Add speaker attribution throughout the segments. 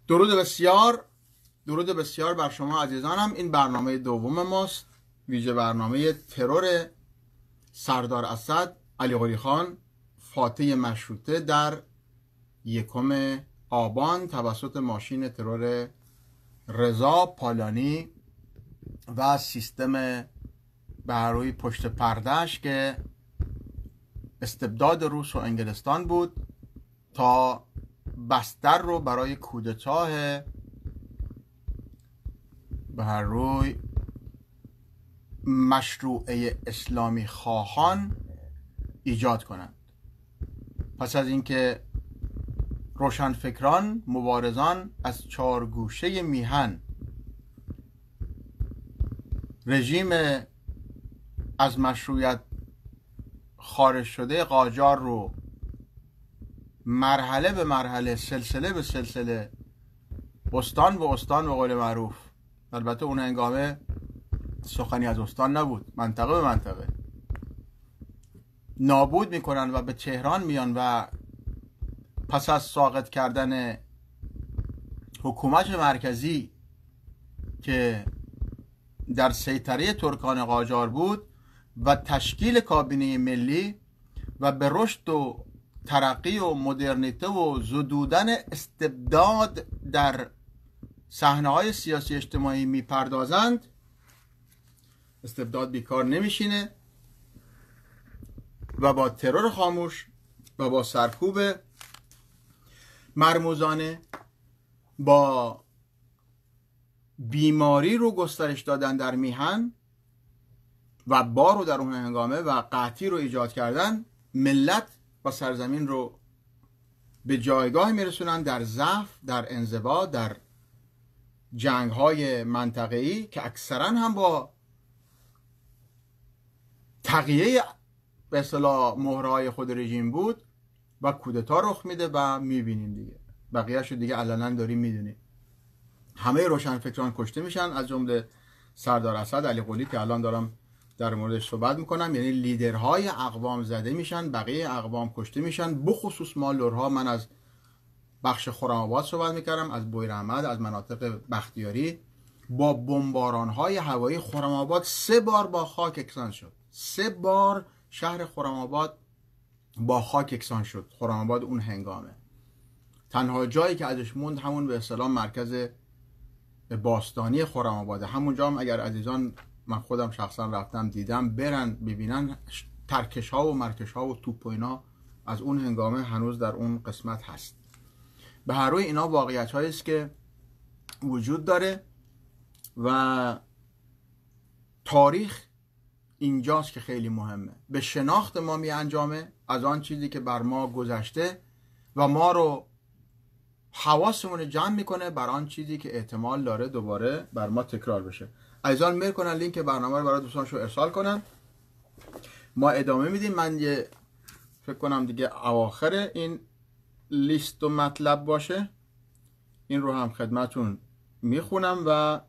Speaker 1: درود بسیار بر شما عزیزانم. این برنامه دوم ماست، ویژه برنامه ترور سردار اسد علی قلی خان فاتح مشروطه در 1 آبان توسط ماشین ترور رضا پالانی و سیستم بر روی پشت پردهش که استبداد روس و انگلستان بود تا بستر رو برای کودتاه بر روی مشروعه اسلامی خواهان ایجاد کنند. پس از اینکه روشنفکران مبارزان از 4 گوشه میهن رژیم از مشروعیت خارج شده قاجار رو مرحله به مرحله، سلسله به سلسله، استان به استان به قول معروف، البته اون هنگامه سخنی از استان نبود، منطقه به منطقه نابود میکنن و به تهران میان و پس از ساقط کردن حکومت مرکزی که در سیطره ترکان قاجار بود و تشکیل کابینه ملی و به رشد و ترقی و مدرنیته و زدودن استبداد در صحنه‌های سیاسی اجتماعی میپردازند، استبداد بیکار نمیشینه و با ترور خاموش و با سرکوب مرموزانه، با بیماری رو گسترش دادن در میهن و بار رو در اون هنگامه و قحطی رو ایجاد کردن، ملت و سرزمین رو به جایگاه میرسونن در ضعف، در انزوا، در جنگ‌های منطقه‌ای که اکثرا هم با تقیه به اصطلاح مهرهای خود رژیم بود و کودتا رخ میده و میبینیم دیگه، بقیه‌شو دیگه علنا داریم میدونیم. همه روشنفکران کشته میشن، از جمله سردار اسد علی قلی که الان دارم در موردش صحبت میکنم. یعنی لیدرهای اقوام زده میشن، بقیه اقوام کشته میشن، بخصوص ما لرها. من از بخش خرم‌آباد صحبت میکردم، از بویراحمد، از مناطق بختیاری. با بمبارانهای هوایی خرم‌آباد 3 بار با خاک یکسان شد. 3 بار شهر خرم‌آباد با خاک یکسان شد. خرم‌آباد اون هنگامه تنها جایی که ازش موند همون به اصطلاح مرکز باستانی خرم‌آباد. همونجا هم اگر عزیزان، من خودم شخصا رفتم دیدم، برن ببینن، ترکش ها و مرکش ها و توپ و اینا از اون هنگامه هنوز در اون قسمت هست. به هر روی اینا واقعیت هایی است که وجود داره و تاریخ اینجاست که خیلی مهمه. به شناخت ما می انجامه از آن چیزی که بر ما گذشته و ما رو حواسمون جمع میکنه بر آن چیزی که احتمال داره دوباره بر ما تکرار بشه. عزیزان میل کنن لینک برنامه رو برای دوستانشون ارسال کنن. ما ادامه میدیم. من یه فکر کنم دیگه اواخر این لیست و مطلب باشه، این رو هم خدمتون میخونم و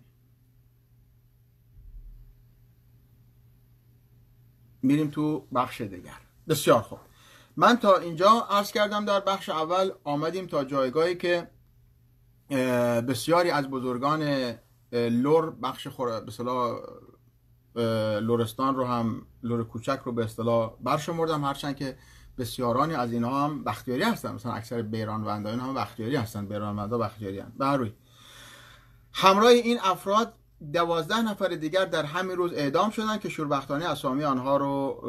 Speaker 1: میریم تو بخش دیگر. بسیار خوب، من تا اینجا عرض کردم در بخش اول آمدیم تا جایگاهی که بسیاری از بزرگان لور، بخش به اصطلاح لرستان رو هم، لور کوچک رو به اصطلاح برشمردم، هرچند که بسیارانی از اینها هم بختیاری هستن. مثلا اکثر بیرانوندایان هم بختیاری هستن، بیرانوندا بختیاری هستن. به هر روی همراه این افراد 12 نفر دیگر در همین روز اعدام شدن که شوربختانه اسامی آنها رو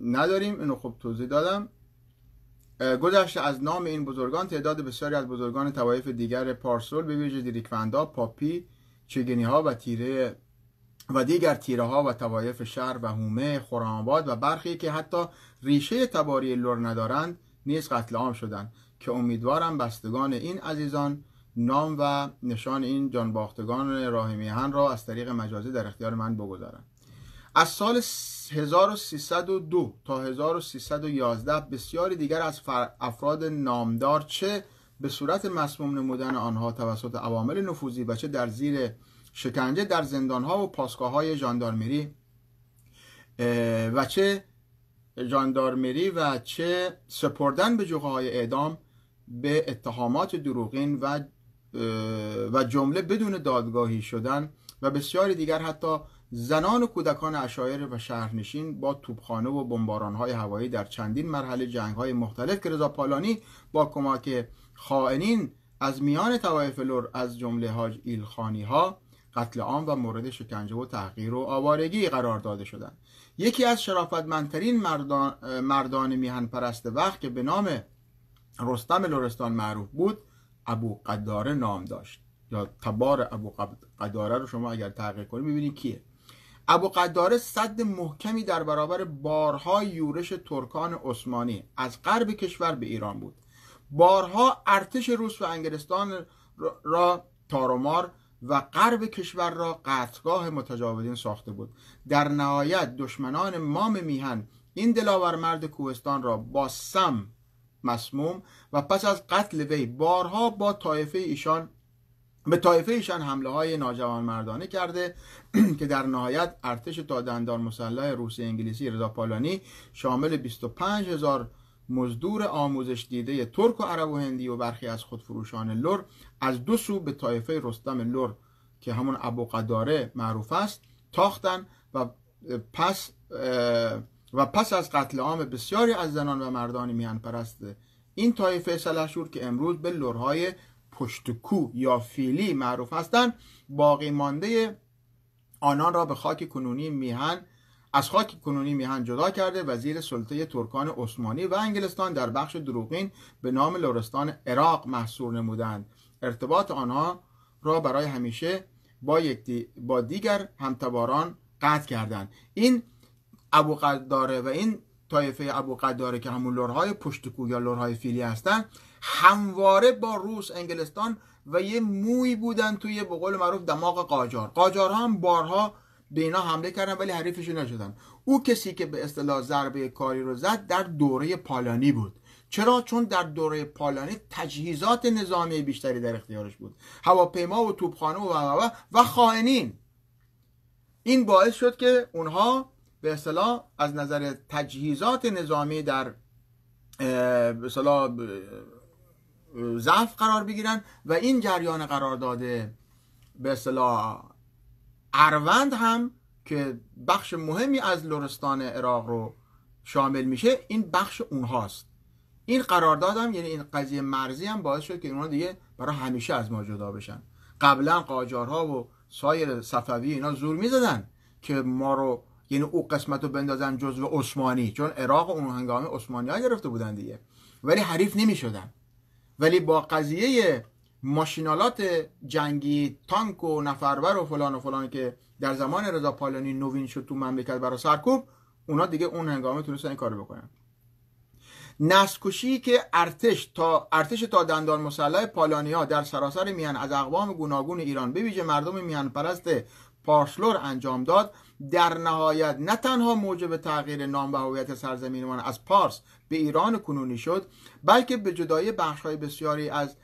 Speaker 1: نداریم، اینو خب توضیح دادم. گذشته از نام این بزرگان، تعداد بسیاری از بزرگان طوایف دیگر پارسول، به ویژه دیریکفندا، پاپی، چگنی ها و تیره و دیگر تیره ها و طوایف شهر و هومه، خرم‌آباد و برخی که حتی ریشه تباری لور ندارند نیز قتل عام شدند که امیدوارم بستگان این عزیزان نام و نشان این جانباختگان راه میهن را از طریق مجازی در اختیار من بگذارند. از سال 1302 تا 1311 بسیاری دیگر از افراد نامدار، چه به صورت مسموم نمودن آنها توسط عوامل نفوذی و چه در زیر شکنجه در زندانها و پاسگاه‌های ژاندارمری و چه سپردن به جوقه‌های اعدام به اتهامات دروغین و و جمله بدون دادگاهی شدن و بسیاری دیگر حتی زنان و کودکان عشایر و شهرنشین با توپخانه و بمباران‌های هوایی در چندین مرحله جنگ‌های مختلف که رضا پالانی با کمک خائنین از میان طوایف لر از جمله حاج ایلخانی‌ها قتل عام و مورد شکنجه و تحقیر و آوارگی قرار داده شدند. یکی از شرافتمندترین مردان میهن پرست وقت که به نام رستم لرستان معروف بود ابو قداره نام داشت، یا تبار ابو قداره رو شما اگر تحقیق کنید می‌بینید کیه. ابو قداره سد محکمی در برابر بارها یورش ترکان عثمانی از غرب کشور به ایران بود. بارها ارتش روس و انگلستان را تارومار و غرب کشور را قتلگاه متجاوزین ساخته بود. در نهایت دشمنان مام میهن این دلاور مرد کوهستان را با سم مسموم و پس از قتل وی بارها به طایفه ایشان حمله های ناجوانمردانه کرده که در نهایت ارتش تا دندان مسلح روسی انگلیسی رضا پالانی شامل 25,000 مزدور آموزش دیده ترک و عرب و هندی و برخی از خودفروشان لر از دو سو به طایفه رستم لر که همون ابو قداره معروف است تاختن و پس از قتل عام بسیاری از زنان و مردان میهن پرست این طایفه سلحشور که امروز به لرهای پشتکو یا فیلی معروف هستند باقی مانده آنان را به خاک کنونی میهن جدا کرده و زیر سلطه ترکان عثمانی و انگلستان در بخش دروغین به نام لرستان عراق محصور نمودند. ارتباط آنها را برای همیشه با دیگر همتباران قطع کردند. این ابو قداره و این طایفه ابو قداره که همون لرهای پشتکو یا لرهای فیلی هستن همواره با روس، انگلستان و یه موی بودن توی به قول معروف دماغ قاجارها هم بارها به اینا حمله کردن ولی حریفشون نشدن. او کسی که به اصطلاح ضربه کاری رو زد در دوره پالانی بود. چرا؟ چون در دوره پالانی تجهیزات نظامی بیشتری در اختیارش بود، هواپیما و توپخانه و خائنین. این باعث شد که اونها به اصطلاح از نظر تجهیزات نظامی در به اصطلاح ضعف قرار بگیرن و این جریان قرار داده به اصطلاح اروند هم که بخش مهمی از لرستان عراق رو شامل میشه این بخش اونهاست. این قرارداد هم یعنی این قضیه مرزی هم باعث شد که اونها دیگه برای همیشه از ما جدا بشن. قبلا قاجارها و سایر صفوی اینا زور میزدن که ما رو یعنی او قسمت رو بندازن جزو عثمانی، چون عراق اون هنگامه عثمانی ها گرفته بودن دیگه، ولی حریف نمی شدن. ولی با قضیه ماشینالات جنگی، تانک و نفربر و فلان که در زمان رضا پالانی نوین شد تو مملکت برای سرکوب، اونا دیگه اون هنگامه تونستن این کارو بکنن. نسل‌کشی که ارتش تا دندان مسلح پالانی ها در سراسر میهن از اقوام گوناگون ایران به ویژه مردم میهن پرست پارسلور انجام داد، در نهایت نه تنها موجب تغییر نام و هویت سرزمینمان از پارس به ایران کنونی شد، بلکه به جدای بخش‌های بسیاری از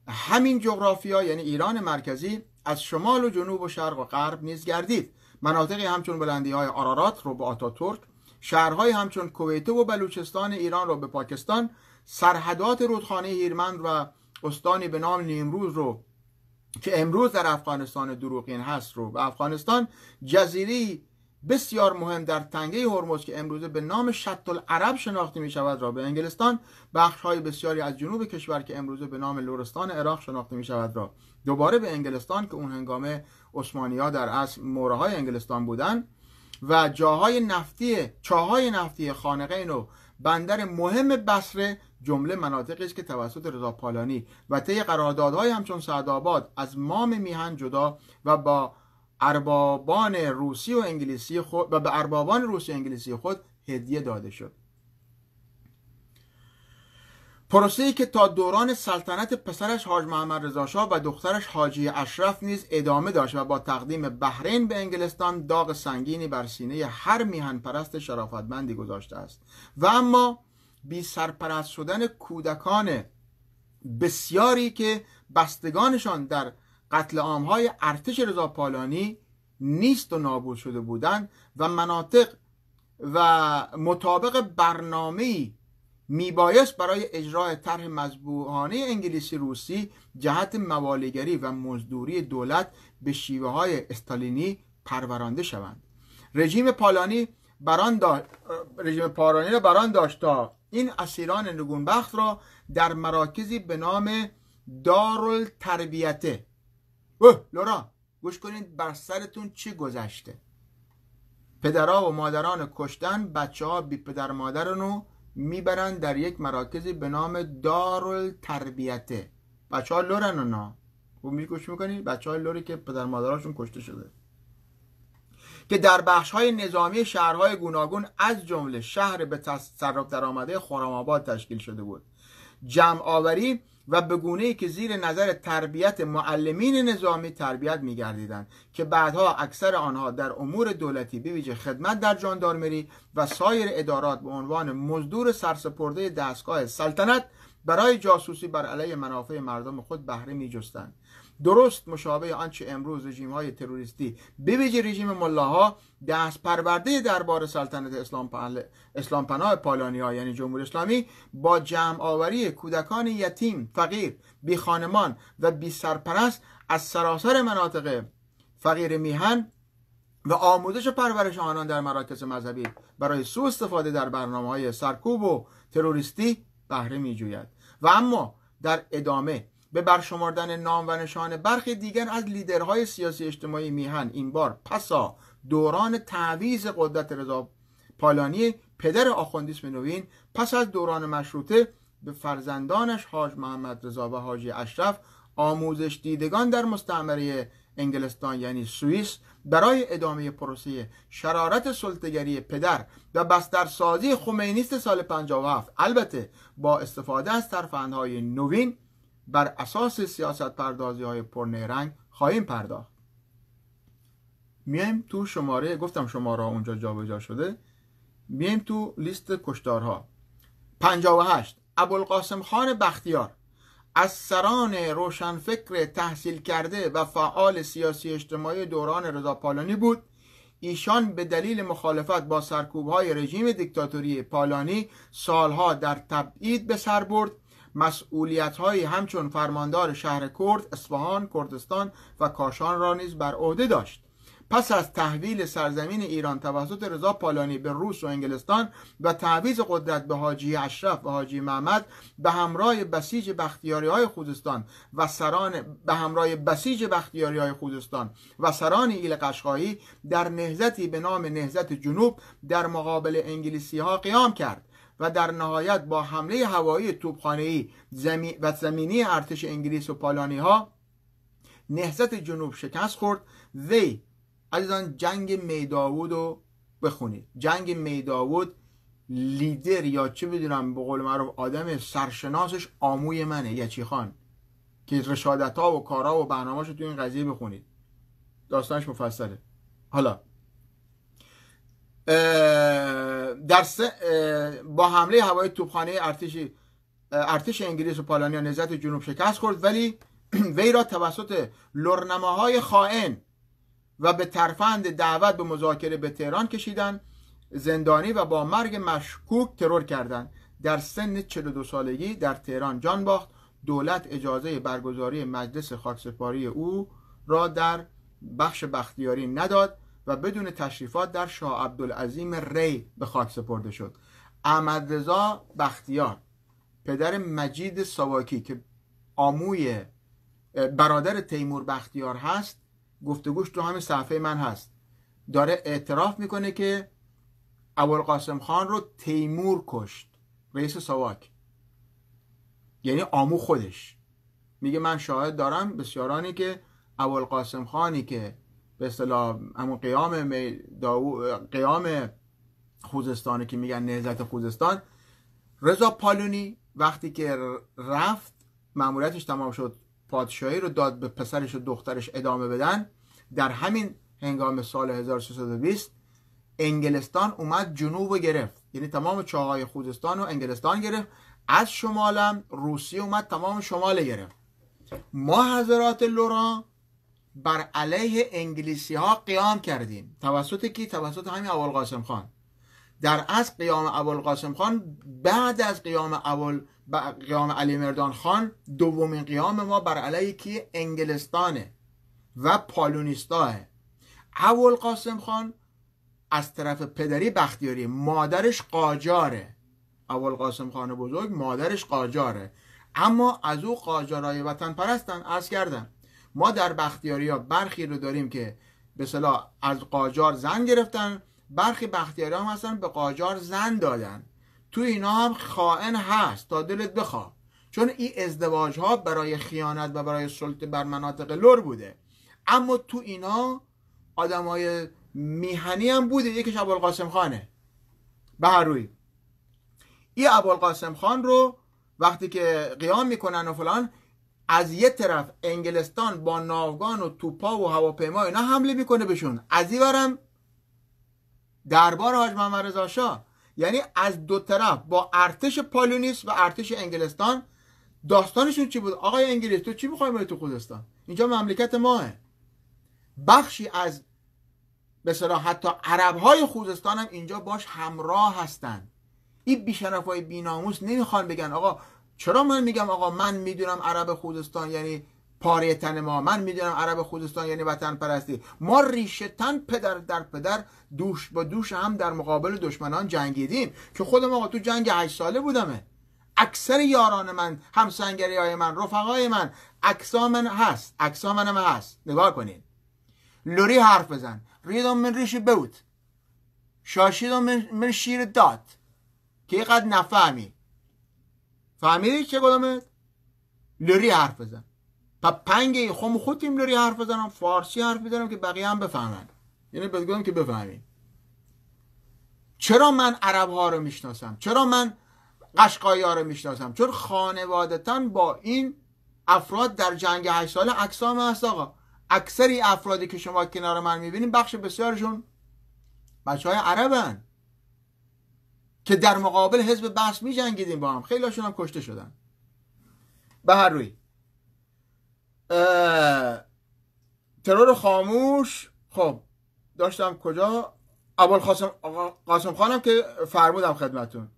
Speaker 1: همین جغرافیا یعنی ایران مرکزی از شمال و جنوب و شرق و غرب نیز گردید. مناطقی همچون بلندی‌های آرارات رو به آتاتورک، شهرهای همچون کویت و بلوچستان ایران رو به پاکستان، سرحدات رودخانه هیرمند و استانی به نام نیمروز رو که امروز در افغانستان دروغین هست رو به افغانستان، جزیره‌ای بسیار مهم در تنگه هرمز که امروزه به نام شط العرب شناخته می شود را به انگلستان، بخش‌های بسیاری از جنوب کشور که امروزه به نام لرستان عراق شناخته می شود را دوباره به انگلستان که اون هنگامه عثمانی‌ها در اصل مورهای انگلستان بودند و چاهای نفتی خانقین و بندر مهم بصره جمله مناطقی است که توسط رضا پالانی و طی قراردادهای همچون سعدآباد از مام میهن جدا و به اربابان روسی و انگلیسی خود هدیه داده شد. پروسه‌ای که تا دوران سلطنت پسرش حاج محمد رضا شاه و دخترش حاجی اشرف نیز ادامه داشت و با تقدیم بحرین به انگلستان داغ سنگینی بر سینه هر میهن پرست شرافتمندی گذاشته است. و اما بی سرپرست شدن کودکان بسیاری که بستگانشان در قتل عام‌های ارتش رضا پالانی نیست و نابود شده بودند و مناطق و مطابق برنامه‌ای میبایست برای اجرای طرح مذبوحانه انگلیسی روسی جهت موالیگری و مزدوری دولت به شیوه های استالینی پرورانده شوند. رژیم پالانی را بران داشت تا این اسیران نگونبخت را در مراکزی به نام دارالتربیته، لورا گوش کنید بر سرتون چی گذشته، پدرها و مادران کشتن بچه ها بی پدر مادرانو میبرن در یک مراکزی به نام دارالتربیته. بچه ها لورن اونا، خوب گوش میکنید، بچه های لوری که پدر مادراشون کشته شده، که در بخش های نظامی شهرهای گوناگون از جمله شهر به تصرف درآمده خرم‌آباد تشکیل شده بود. جمع آوری و به گونه‌ای که زیر نظر تربیت معلمین نظامی تربیت می‌گردیدند که بعدها اکثر آنها در امور دولتی به ویژه خدمت در ژاندارمری و سایر ادارات به عنوان مزدور سرسپرده دستگاه سلطنت برای جاسوسی بر علیه منافع مردم خود بهره می‌جستند. درست مشابه آنچه امروز رژیم‌های تروریستی به ویژه رژیم ملاها دست پرورده دربار سلطنت اسلام پناه پالانی‌ها یعنی جمهوری اسلامی با جمع آوری کودکان یتیم، فقیر، بی خانمان و بی سرپرست از سراسر مناطق فقیر میهن و آموزش و پرورش آنان در مراکز مذهبی برای سوء استفاده در برنامه‌های سرکوب و تروریستی بهره می‌جوید. و اما در ادامه به برشمردن نام و نشان برخی دیگر از لیدرهای سیاسی اجتماعی میهن، این بار پسا دوران تعویض قدرت رضا پالانی پدر آخوندیسم نوین، پس از دوران مشروطه به فرزندانش حاج محمد رضا و حاجی اشرف آموزش دیدگان در مستعمره انگلستان یعنی سوئیس برای ادامه پروسه شرارت سلطه‌گری پدر و بسترسازی خمینیست سال 57 البته با استفاده از ترفندهای نوین بر اساس سیاست پردازی های پرنیرنگ خواهیم پرداخت. میایم تو شماره، گفتم شماره اونجا جابجا شده، میایم تو لیست کشتارها. 58 ابوالقاسم خان بختیار از سران روشنفکر تحصیل کرده و فعال سیاسی اجتماعی دوران رضا پالانی بود. ایشان به دلیل مخالفت با سرکوب‌های رژیم دیکتاتوری پالانی سالها در تبعید به سر برد. مسئولیت‌هایی همچون فرماندار شهر کرد، اصفهان، کردستان و کاشان را نیز بر عهده داشت. پس از تحویل سرزمین ایران توسط رضا پالانی به روس و انگلستان و تعویض قدرت به حاجی اشرف و حاجی محمد به همراه بسیج بختیاری‌های خوزستان و سران ایل قشقایی در نهضتی به نام نهضت جنوب در مقابل انگلیسی‌ها قیام کرد و در نهایت با حمله هوایی توپخانه‌ای و زمینی ارتش انگلیس و پالانی‌ها نهضت جنوب شکست خورد. وی عزیزان جنگ میداوود رو بخونید. جنگ میداوود لیدر یا چه بدونم به قول معروف آدم سرشناسش آموی منه، یچی خان، که رشادت‌ها و کارها و برنامه‌اشو تو این قضیه بخونید، داستانش مفصله. حالا با حمله هوایی توپخانه ارتش انگلیس و پالانیا نهضت جنوب شکست خورد، ولی وی را توسط لرنماهای خائن و به ترفند دعوت به مذاکره به تهران کشیدن، زندانی و با مرگ مشکوک ترور کردند. در سن 42 سالگی در تهران جان باخت. دولت اجازه برگزاری مجلس خاکسپاری او را در بخش بختیاری نداد و بدون تشریفات در شاه عبدالعظیم ری به خاک سپرده شد. احمد رضا بختیار پدر مجید ساواکی که آموی برادر تیمور بختیار هست، گفتگوش تو همین صفحه من هست، داره اعتراف میکنه که ابوالقاسم خان رو تیمور کشت، رئیس ساواک، یعنی آمو خودش. میگه من شاهد دارم بسیارانی که ابوالقاسم خانی که به اصطلاح همون قیام خوزستان که میگن نهضت خوزستان، رضا پالانی وقتی که رفت مأموریتش تمام شد، پادشاهی رو داد به پسرش و دخترش ادامه بدن. در همین هنگام سال 1320 انگلستان اومد جنوب گرفت، یعنی تمام چاهای خوزستان و انگلستان گرفت. از شمالم روسیه اومد تمام شمال گرفت. ما حضرات لورا بر علیه انگلیسی ها قیام کردیم. توسط کی؟ توسط همین ابوالقاسم خان. در اصل قیام ابوالقاسم خان بعد از قیام علی مردان خان دومین قیام ما بر علیه کی؟ انگلستانه و پالونیستاه. ابوالقاسم خان از طرف پدری بختیاری، مادرش قاجاره. ابوالقاسم خان بزرگ مادرش قاجاره، اما از او قاجارای وطن پرستن. عرض کردم ما در بختیاری ها برخی رو داریم که به اصطلاح از قاجار زن گرفتن، برخی بختیاری هم هستن به قاجار زن دادن. تو اینا هم خائن هست تا دلت بخواه، چون این ازدواج ها برای خیانت و برای سلطه بر مناطق لر بوده. اما تو اینا آدمای میهنی هم بوده، یکیش ابوالقاسم خانه. به هر روی این ابوالقاسم خان رو وقتی که قیام میکنن و فلان، از یه طرف انگلستان با ناوگان و توپا و هواپیما اینا حمله میکنه بهشون، از این ورم دربار حاج محمد رضا شاه. یعنی از دو طرف با ارتش پالونیس و ارتش انگلستان. داستانشون چی بود؟ آقای انگلیس تو چی میخوای بری تو خوزستان؟ اینجا مملکت ماه. بخشی از به اصطلاح حتی عربهای خوزستان هم اینجا باش همراه هستن. این بیشرفای بیناموس نمیخوان بگن آقا چرا من میگم آقا من میدونم عرب خوزستان یعنی پاره تن ما، من میدونم عرب خوزستان یعنی وطن پرستی. ما ریشه تن پدر در پدر دوش با دوش هم در مقابل دشمنان جنگیدیم که خودم آقا تو جنگ 8 ساله بودمه. اکثر یاران من، همسنگری های من، رفقای من، عکسا منم هست. نگاه کنین، لوری حرف بزن، ریدم من ریشی بود، شاشیدم من شیر داد که اینقدر نفهمی. فهمیدی چه گلمت؟ لوری حرف بزن. پا پنگی خودیم لوری حرف بزنم، فارسی حرف بزنم که بقیه هم بفهمن. یعنی بگم که بفهمین. چرا من عرب ها رو میشناسم؟ چرا من قشقایی ها رو میشناسم؟ چون خانوادتاً با این افراد در جنگ 8 ساله اجسام هست آقا. اکثری افرادی که شما کنار من میبینین بخش بسیارشون بچه های عربن که در مقابل حزب بعث می جنگیدیم با هم. خیلی هاشون هم کشته شدن. به هر روی ترور خاموش. خب داشتم کجا؟ ابوالقاسم خانم که فرمودم خدمتون.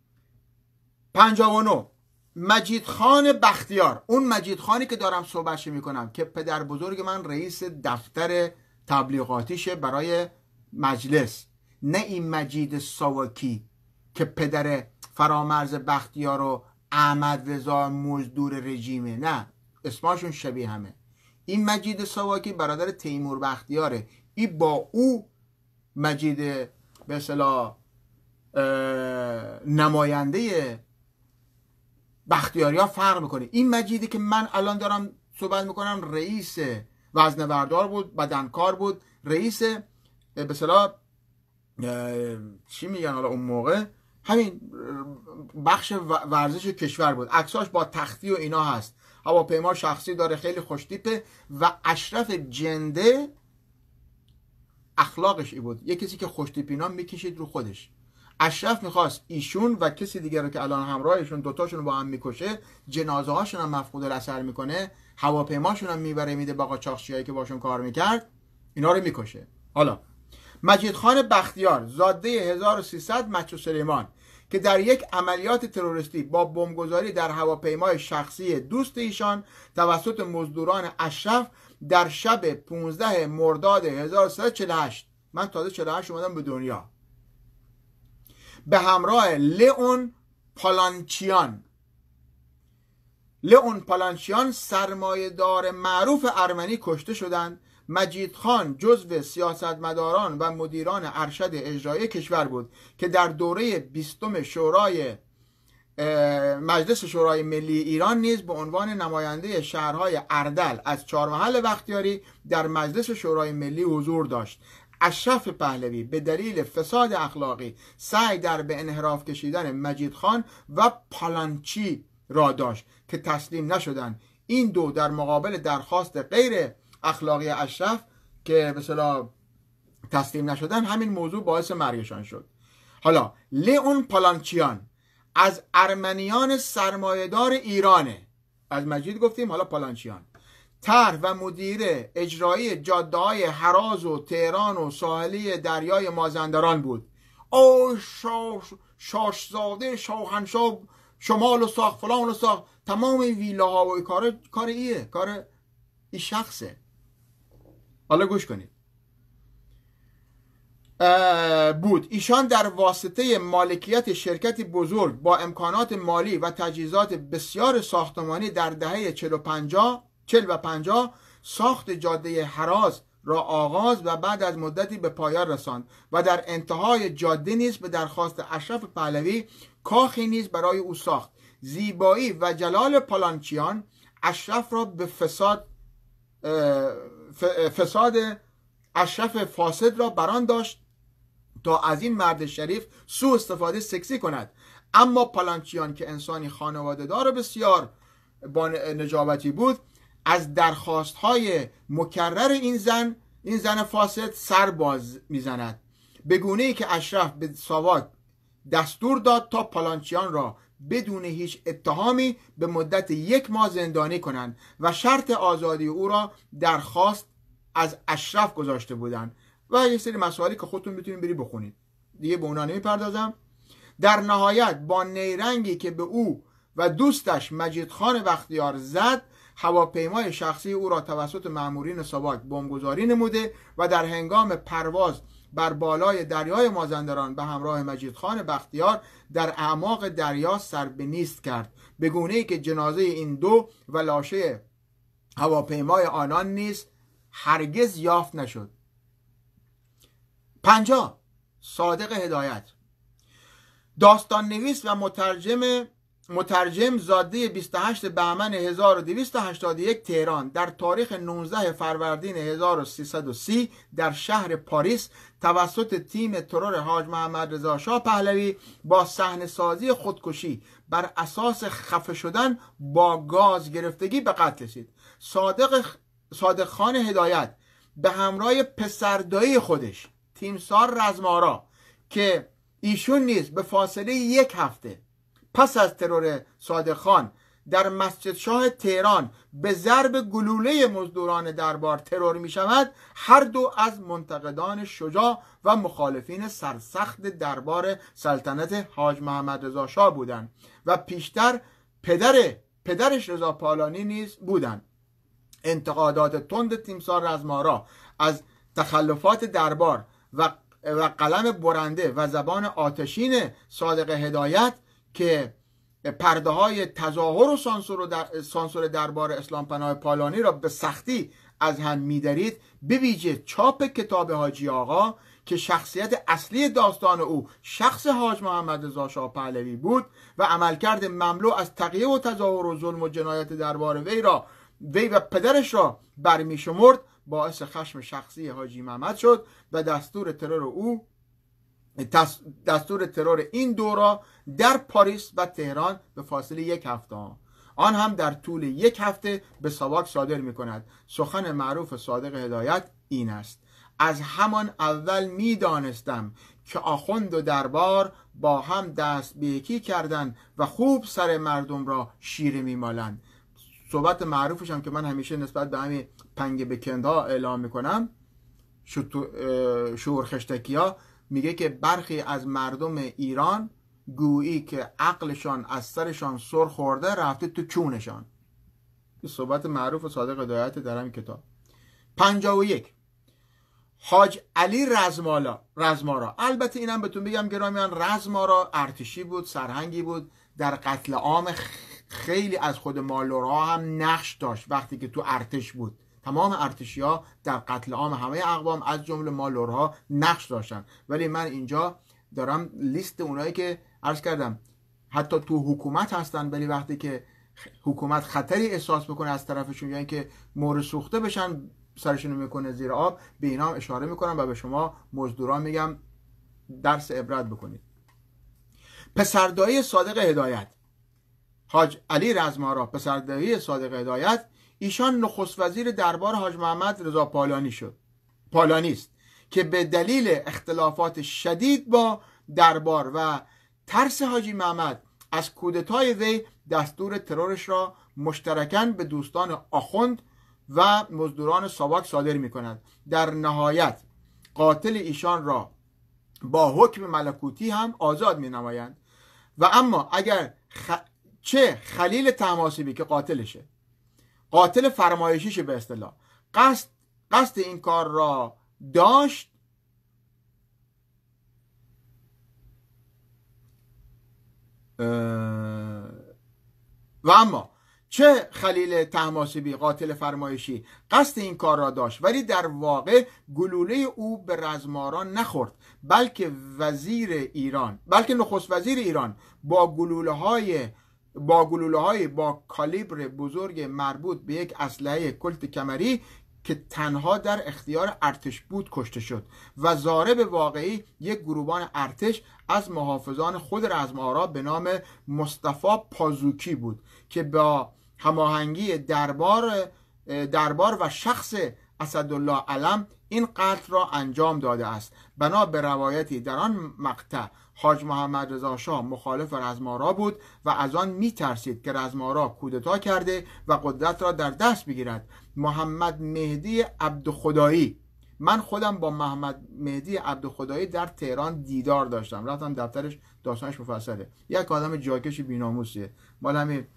Speaker 1: 59 مجید خان بختیار، اون مجید خانی که دارم صحبتش میکنم که پدر بزرگ من رئیس دفتر تبلیغاتیشه برای مجلس، نه این مجید ساواکی که پدر فرامرز بختیار و احمد رضا مزدور رژیمه. نه، اسمشون شبیه همه. این مجید ساواکی برادر تیمور بختیاره. این با او مجید به اصطلاح نماینده بختیاری ها فرق میکنه. این مجیدی که من الان دارم صحبت میکنم رئیس وزنه‌بردار بود، بدنکار بود، رئیس به اصطلاح چی میگن حالا اون موقع، همین بخش ورزش کشور بود. عکساش با تختی و اینا هست. هواپیما شخصی داره، خیلی خوشتیپه. و اشرف جنده اخلاقش ای بود، یه کسی که خوشتیپینا میکشید رو خودش. اشرف میخواست ایشون و کسی دیگر رو که الان همراهشون دوتاشون با هم میکشه، جنازه هاشون هم مفقود الاثر میکنه، هواپیماشون هم میبره میده با قاچاقچیایی که باشون کار میکرد، اینا رو میکشه. حالا مجید خان بختیار زاده 1300 مچو سلیمان که در یک عملیات تروریستی با بمبگذاری در هواپیمای شخصی دوست ایشان توسط مزدوران اشرف در شب 15 مرداد 1348، من تازه 48 اومدم به دنیا، به همراه لئون پالانچیان سرمایه‌دار معروف ارمنی کشته شدند. مجید خان جزو سیاستمداران و مدیران ارشد اجرایی کشور بود که در دوره 20 مجلس شورای ملی ایران نیز به عنوان نماینده شهرهای اردل از چهارمحل بختیاری در مجلس شورای ملی حضور داشت. اشرف پهلوی به دلیل فساد اخلاقی سعی در به انحراف کشیدن مجید خان و پالانچی را داشت که تسلیم نشدند. این دو در مقابل درخواست غیر اخلاقی اشرف که به اصطلاح تسلیم نشدن، همین موضوع باعث مرگشان شد. حالا لئون پالانچیان از ارمنیان سرمایه‌دار ایرانه، از مجید گفتیم، حالا پالانچیان طرح و مدیر اجرایی جاده‌های هراز و تهران و ساحلی دریای مازندران بود. او شاشزاده شاهنشاه شمال و ساخت فلان و ساخت، تمام ویلاها و کار ایه، کار این شخصه. حالا گوش کنید. بود ایشان در واسطه مالکیت شرکتی بزرگ با امکانات مالی و تجهیزات بسیار ساختمانی در دهه 40 و 50 ساخت جاده هراز را آغاز و بعد از مدتی به پایان رساند و در انتهای جاده نیز به درخواست اشرف پهلوی کاخی نیز برای او ساخت. زیبایی و جلال پالانچیان اشرف را به فساد اشرف فاسد را بران داشت تا از این مرد شریف سوء استفاده سکسی کند. اما پالانچیان که انسانی خانواده‌دار بسیار با نجابتی بود، از درخواست‌های مکرر این زن فاسد سر باز می‌زند، به گونه‌ای که اشرف به ساواک دستور داد تا پالانچیان را بدون هیچ اتهامی به مدت 1 ماه زندانی کنند و شرط آزادی او را درخواست از اشرف گذاشته بودند و یه سری مسائلی که خودتون میتونید بری بخونید، دیگه به اونا نمیپردازم. در نهایت با نیرنگی که به او و دوستش مجید خان بختیار زد، هواپیمای شخصی او را توسط مامورین ساواک بمبگذاری نموده و در هنگام پرواز بر بالای دریای مازندران به همراه مجید خان بختیار در اعماق دریا سر به نیست کرد، به گونه‌ای که جنازه این دو و لاشه هواپیمای آنان نیز هرگز یافت نشد. 50. صادق هدایت، داستان نویس و مترجم زاده 28 بهمن 1281 تهران، در تاریخ 19 فروردین 1330 در شهر پاریس توسط تیم ترور حاج محمد رضا شاه پهلوی با صحنه‌سازی خودکشی بر اساس خفه شدن با گاز گرفتگی به قتل رسید. صادق خان هدایت به همراه پسردایی خودش تیمسار رزمارا که ایشون نیز به فاصله 1 هفته پس از ترور صادق خان در مسجد شاه تهران به ضرب گلوله مزدوران دربار ترور می شود، هر دو از منتقدان شجاع و مخالفین سرسخت دربار سلطنت حاج محمد رضا شاه بودند و پیشتر پدرش رضا پالانی نیز بودند. انتقادات تند تیمسار رزمارا از تخلفات دربار و قلم برنده و زبان آتشین صادق هدایت که پرده های تظاهر و سانسور دربار اسلام پناه پالانی را به سختی از هم می‌درید، به ویژه چاپ کتاب حاجی آقا که شخصیت اصلی داستان او شخص حاج محمد رضا شاه پهلوی بود و عملکرد مملو از تقیه و تظاهر و ظلم و جنایت دربار وی و پدرش را برمی شمرد، باعث خشم شخصی حاجی محمد شد و دستور ترور این دو را در پاریس و تهران به فاصله 1 هفته آن هم در طول 1 هفته به ساواک صادر می کند. سخن معروف صادق هدایت این است: از همان اول می دانستم که آخوند و دربار با هم دست به یکی کردند و خوب سر مردم را شیره می مالند. صحبت معروفش هم که من همیشه نسبت به همین پنگ بکندها اعلام میکنم، شعور خشتکی ها، میگه که برخی از مردم ایران گویی که عقلشان از سرشان سر خورده رفته تو کونشان. این صحبت معروف صادق هدایت در همین کتاب. 51. حاج علی رزمارا. البته اینم بهتون بگم گرامیان، رزمارا ارتشی بود، سرهنگی بود، در قتل عام خیلی از خود مالورها هم نقش داشت. وقتی که تو ارتش بود تمام ارتشی ها در قتل عام همه اقوام از جمله مالورها نقش داشتن، ولی من اینجا دارم لیست اونایی که عرض کردم حتی تو حکومت هستن، ولی وقتی که حکومت خطری احساس میکنه از طرفشون یا اینکه مورد سوخته بشن سرشونو میکنه زیر آب، به اینا هم اشاره میکنم و به شما مزدوران میگم درس عبرت بکنید. پسردایی صادق هدایت، حاج علی رزمارا، پسردایی صادق هدایت، ایشان نخست وزیر دربار حاج محمد رضا پالانی است که به دلیل اختلافات شدید با دربار و ترس حاجی محمد از کودتای وی دستور ترورش را مشترکاً به دوستان آخوند و مزدوران ساواک صادر می کند. در نهایت قاتل ایشان را با حکم ملکوتی هم آزاد می نمایند. و اما اگر چه خلیل طهماسبی که قاتلشه، قاتل فرمایشیشه به اصطلاح، قصد این کار را داشت، و اما چه خلیل طهماسبی قاتل فرمایشی قصد این کار را داشت ولی در واقع گلوله او به رزماران نخورد، بلکه نخست وزیر ایران با گلوله های با کالیبر بزرگ مربوط به یک اسلحه کلت کمری که تنها در اختیار ارتش بود کشته شد و ضارب واقعی یک گروبان ارتش از محافظان خود رزمآرا به نام مصطفی پازوکی بود که با هماهنگی دربار و شخص اسدالله علم این قتل را انجام داده است. بنا به روایتی در آن مقطع حاج محمد رضا شاه مخالف رزمآرا بود و از آن می‌ترسید که رزمآرا کودتا کرده و قدرت را در دست بگیرد. محمد مهدی عبدخدایی، من خودم با محمد مهدی عبدخدایی در تهران دیدار داشتم، رفتم دفترش، داستانش مفصله، یک آدم جاکش بی‌ناموسیه، مال همین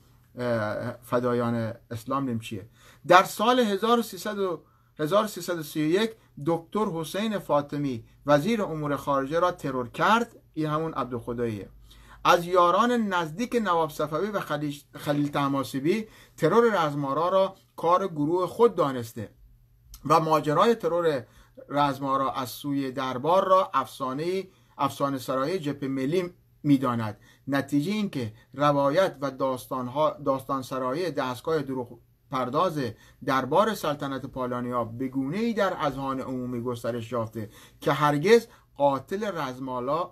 Speaker 1: فدایان اسلام نمیچیه. در سال 1331 دکتر حسین فاطمی وزیر امور خارجه را ترور کرد، این همون عبدخداییه. از یاران نزدیک نواب صفوی و خلیل طهماسبی ترور رزمآرا را کار گروه خود دانسته و ماجرای ترور رزمآرا از سوی دربار را افسانه سرایی جبهه ملی میداند. نتیجه این که روایت و داستان سرایی دستگاه دروغ پرداز دربار سلطنت پالانیا به گونه‌ای در اذهان عمومی گسترش یافته که هرگز قاتل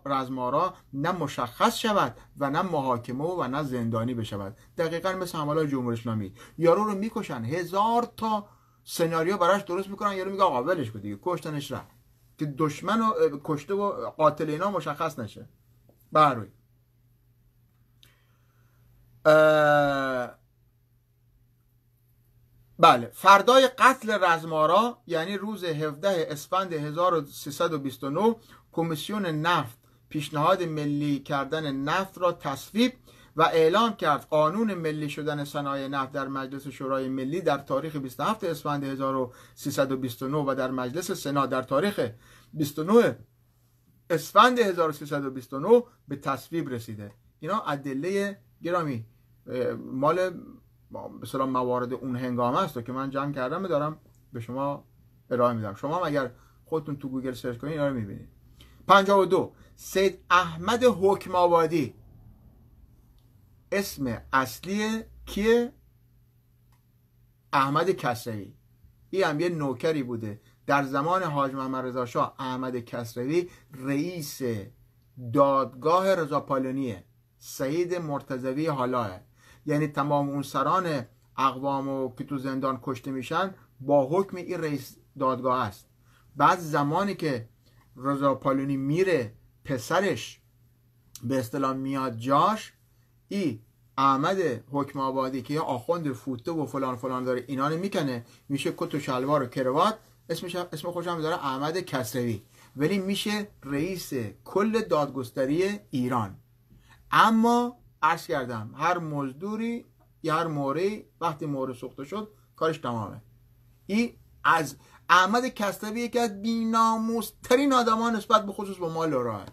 Speaker 1: رزمآرا نه مشخص شود و نه محاکمه و نه زندانی بشود. دقیقاً مثل حملات جمهوری اسلامی، یارو رو میکشن، 1000 تا سناریو براش درست میکنن، یارو میگه آقا ولش کن دیگه، کشتنش رفت، که دشمن رو کشته و قاتل اینا مشخص نشه. بروی بله، فردای قتل رزمآرا یعنی روز 17 اسفند 1329 کمیسیون نفت پیشنهاد ملی کردن نفت را تصویب و اعلام کرد. قانون ملی شدن صنایع نفت در مجلس شورای ملی در تاریخ 27 اسفند 1329 و در مجلس سنا در تاریخ 29 اسفند 1329 به تصویب رسیده. اینا ادله گرامی مال مثلا موارد اون هنگام است که من جمع کردم دارم به شما ارائه میدم. شما هم اگر خودتون تو گوگل سرچ کنید اینا رو میبینید. 52 سید احمد حکم آبادی اسم اصلی کیه؟ احمد کسروی. این هم یه نوکری بوده در زمان حاج محمد رضا شاه. احمد کسروی رئیس دادگاه رضا پالونیه، سید مرتضوی حالاه، یعنی تمام اون سران اقوامو که تو زندان کشته میشن با حکم این رئیس دادگاه است. بعد زمانی که رضا پالونی میره پسرش به اصطلاح میاد جاش، این احمد حکم آبادی که یه آخوند فوته و فلان فلان داره اینا رو میکنه، میشه کت و شلوار و کروات، اسم خوشم داره احمد کسروی، ولی میشه رئیس کل دادگستری ایران. اما عرض کردم هر مزدوری یا هر موری وقتی موره سوخته شد کارش تمامه. این از احمد کسروی یکی از بی‌ناموس‌ترین آدمان نسبت به خصوص با مال راه.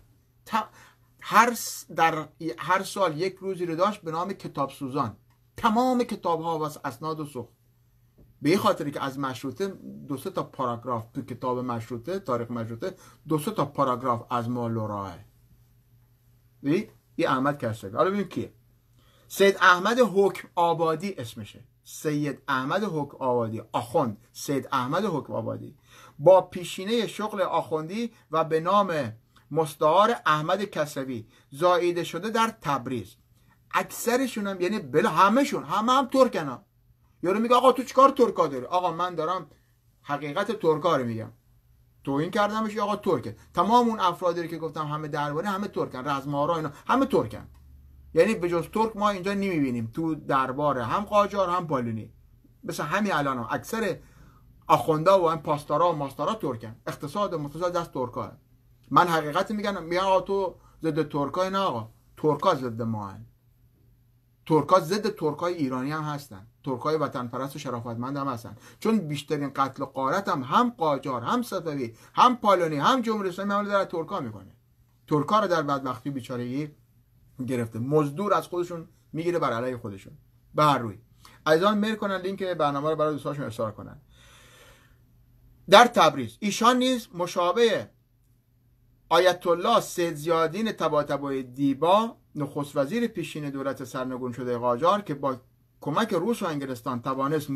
Speaker 1: هر سال یک روزی رو داشت به نام کتاب سوزان، تمام کتاب ها و اسناد و سوخت، به این خاطری که از مشروطه 2-3 تا پاراگراف تو کتاب مشروطه، تاریخ مشروطه 2-3 تا پاراگراف از مال راه. این احمد کسروی. حالا ببین کیه. سید احمد حکم آبادی اسمشه، سید احمد حکم آبادی، آخوند سید احمد حکم آبادی، با پیشینه شغل آخوندی و به نام مستعار احمد کسروی زاییده شده در تبریز. اکثرشون هم یعنی همشون هم ترکن. یارو میگه آقا تو چیکار ترکا داری؟ آقا من دارم حقیقت ترکا رو میگم، توهین کردمش آقا ترکه. تمام اون افرادی که گفتم همه درباره همه ترکن، رزمآرا اینا همه ترکن، یعنی به جز ترک ما اینجا نمیبینیم تو دربار، هم قاجار هم پالونی. مثل همین الان اکثر آخوندا و هم پاسدارا و ماستارا ترکن، اقتصاد و مقتصاد دست ترکا. من حقیقت میگم آقا تو ضد ترکای، نه آقا، ترکا ضد ما هن. ترکا ضد ترکای ایرانی هم هستن، ترکای وطن پرست و شرافتمند هم هستن، چون بیشترین قتل و غارت هم قاجار، هم صفوی، هم پالونی، هم جمهوری اسلامی عمل در ترکا میکنه. ترکا رو در بدبختی بیچارگی گرفته، مزدور از خودشون میگیره بر علیه خودشون. به هر روی عزیزان میل کنن لینک برنامه رو برای دوستاشون ارسال کنن. در تبریز ایشان نیز مشابه آیت الله سید زیادین طباطبایی دیبا، نخست وزیر پیشین دولت سرنگون شده قاجار که با کمک روس و انگلستان توانست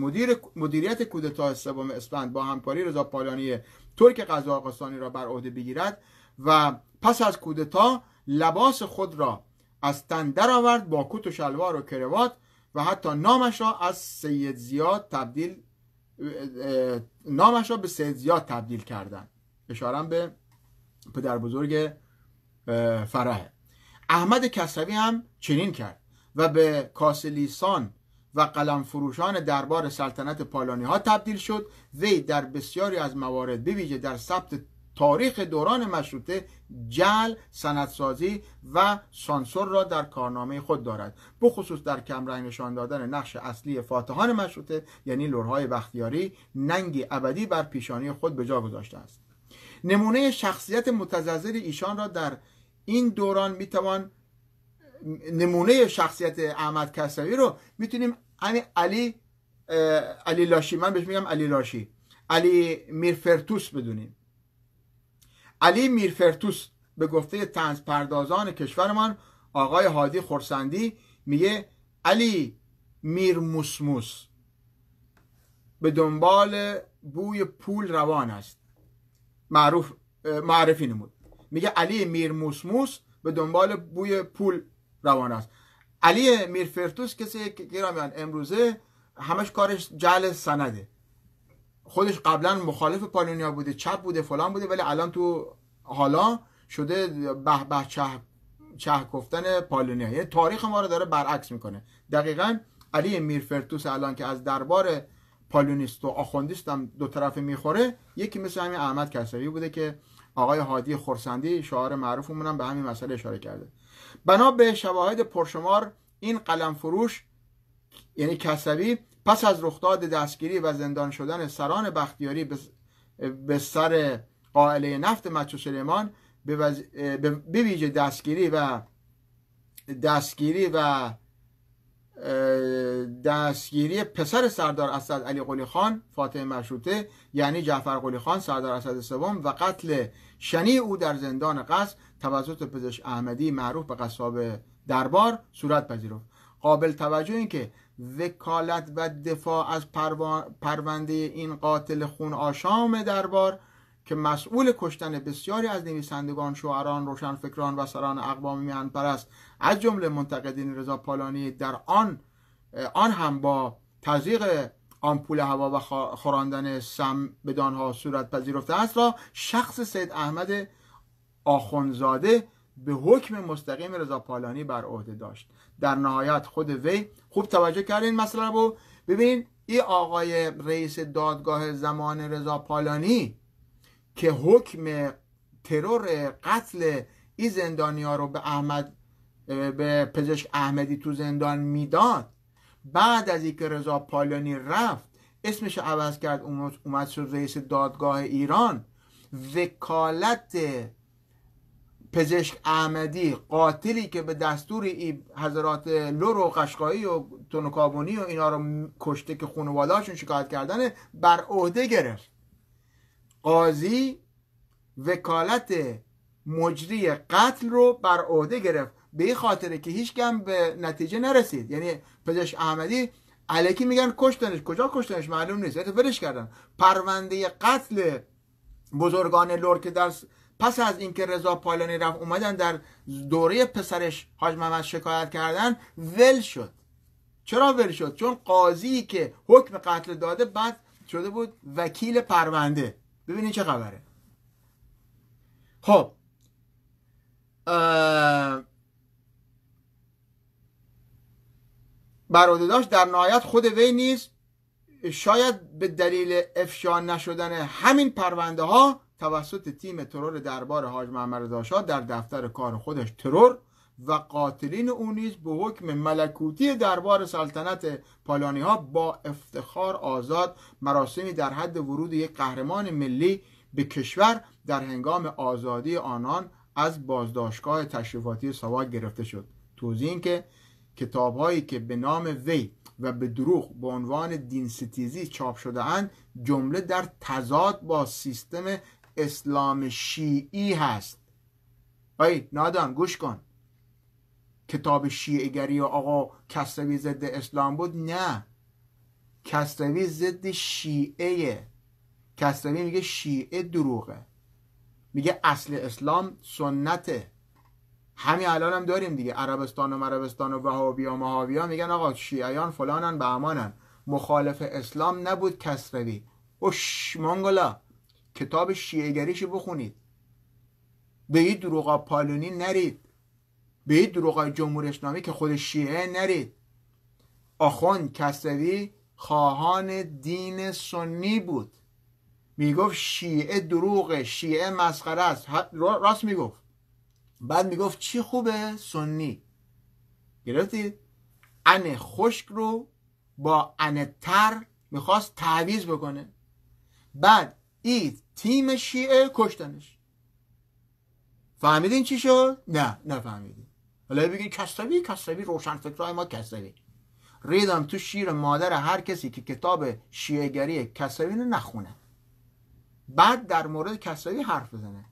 Speaker 1: مدیریت کودتا سوم اسفند با همکاری رضا پالانی ترک قزاقستانی را بر عهده بگیرد و پس از کودتا لباس خود را از تن درآورد، با کت و شلوار و کراوات، و حتی نامش را به سید زیاد تبدیل کردند. اشاره به پدر بزرگ فرح. احمد کسروی هم چنین کرد و به کاسلیسان و قلم فروشان دربار سلطنت پالانی ها تبدیل شد. وی در بسیاری از موارد به ویژه در ثبت تاریخ دوران مشروطه جعل، سندسازی و سانسور را در کارنامه خود دارد، بخصوص در کمرنگ نشان دادن نقش اصلی فاتحان مشروطه یعنی لرهای بختیاری ننگی ابدی بر پیشانی خود به جا گذاشته است. نمونه شخصیت متزلزل ایشان را در این دوران میتوان، نمونه شخصیت احمد کسروی رو میتونیم علی لاشی، من بهش میگم علی لاشی، علی میرفرتوس بدونیم. علی میرفرتوس به گفته طنز پردازان کشورمان آقای هادی خرسندی میگه علی میرموسموس به دنبال بوی پول روان است. معرفی نمود، میگه علی میرموسموس به دنبال بوی پول روان است. علی میرفرتوس کسی که گرامیان امروزه همش کارش جعل سنده، خودش قبلا مخالف پالونیا بوده، چپ بوده، فلان بوده، ولی الان تو حالا شده به چه گفتن پالونیا، یعنی تاریخ ما رو داره برعکس میکنه. دقیقاً علی میرفرتوس الان که از دربار پالونیست و آخوندیست هم دو طرفه میخوره، یکی مثل همین احمد کسروی بوده که آقای هادی خرسندی شعار معروفمون هم به همین مسئله اشاره کرده. بنا به شواهد پرشمار این قلم فروش یعنی کسروی پس از رخداد دستگیری و زندان شدن سران بختیاری به سر قائله نفت مچو سلیمان به ویژه دستگیری پسر سردار اسد علی قلی خان فاتح مشروطه یعنی جعفر قلی خان سردار اسد سوم و قتل شنیع او در زندان قصر توسط پزشک احمدی معروف به قصاب دربار صورت پذیرفت. قابل توجه این که وکالت و دفاع از پرونده این قاتل خون آشام دربار که مسئول کشتن بسیاری از نویسندگان، شاعران، روشنفکران و سران اقوام میهن پرست از جمله منتقدین رضا پالانی در آن هم با تزریق آمپول هوا و خوراندن سم بدانها صورت پذیرفته است را شخص سید احمد آخوندزاده به حکم مستقیم رضا پالانی بر عهده داشت. در نهایت خود وی، خوب توجه کردین این مسئله رو ببین، این آقای رئیس دادگاه زمان رضا پالانی که حکم ترور قتل این زندانی‌ها رو به پزشک احمدی تو زندان میداد، بعد از اینکه رضا پالانی رفت اسمش عوض کرد، اومد شد رئیس دادگاه ایران. وکالت پزشک احمدی، قاتلی که به دستور این حضرات لور و قشقایی و تونکابونی و اینا رو کشته که خانواده‌هاشون شکایت کردن، بر عهده گرفت. قاضی وکالت مجری قتل رو بر عهده گرفت به این خاطره که هیچ کم به نتیجه نرسید. یعنی پزشک احمدی الکی میگن کشتنش، کجا کشتنش معلوم نیست، ولش کردن. پرونده قتل بزرگان لور که در پس از اینکه رضا پالانی رفت اومدن در دوره پسرش حاج محمد شکایت کردن، ول شد. چرا ول شد؟ چون قاضی که حکم قتل داده بعد شده بود وکیل پرونده. ببینید چه خبره. خب برعهده داشت. در نهایت خود وی نیز شاید به دلیل افشا نشدن همین پرونده ها توسط تیم ترور دربار حاج محمد رضا شاه در دفتر کار خودش ترور و قاتلین او نیز به حکم ملکوتی دربار سلطنت پالانی ها با افتخار آزاد، مراسمی در حد ورود یک قهرمان ملی به کشور در هنگام آزادی آنان از بازداشتگاه تشریفاتی ساواک گرفته شد. توضیح این که کتاب‌هایی که به نام وی و به دروغ به عنوان دین ستیزی چاپ شده اند جمله در تضاد با سیستم اسلام شیعی هست. ای نادان گوش کن، کتاب شیعه گری و آقا کسروی ضد اسلام بود؟ نه، کسروی ضد شیعه. کسروی میگه شیعه دروغه، میگه اصل اسلام سنته. همین الان هم داریم دیگه، عربستان و وهابی و مهابی میگن آقا شیعیان فلانن به امانن. مخالف اسلام نبود کسروی. اوش مانگولا، کتاب شیعه گریشو بخونید، به این دروغا پالونی نرید، به این دروغای جمهوری اسلامی که خود شیعه نرید. آخوند کسروی خواهان دین سنی بود، میگفت شیعه دروغه، شیعه مسخره است، راست میگفت. بعد میگفت چی خوبه؟ سنی. گرفتید؟ ان خشک رو با ان تر میخواست تعویض بکنه. بعد این تیم شیعه کشتنش. فهمیدین چی شد؟ نه نفهمیدین. حالا بگید کسروی روشنفکرای ما کسروی. ریدم تو شیر مادر هر کسی که کتاب شیعه گری کسروی نخونه، بعد در مورد کسروی حرف بزنه.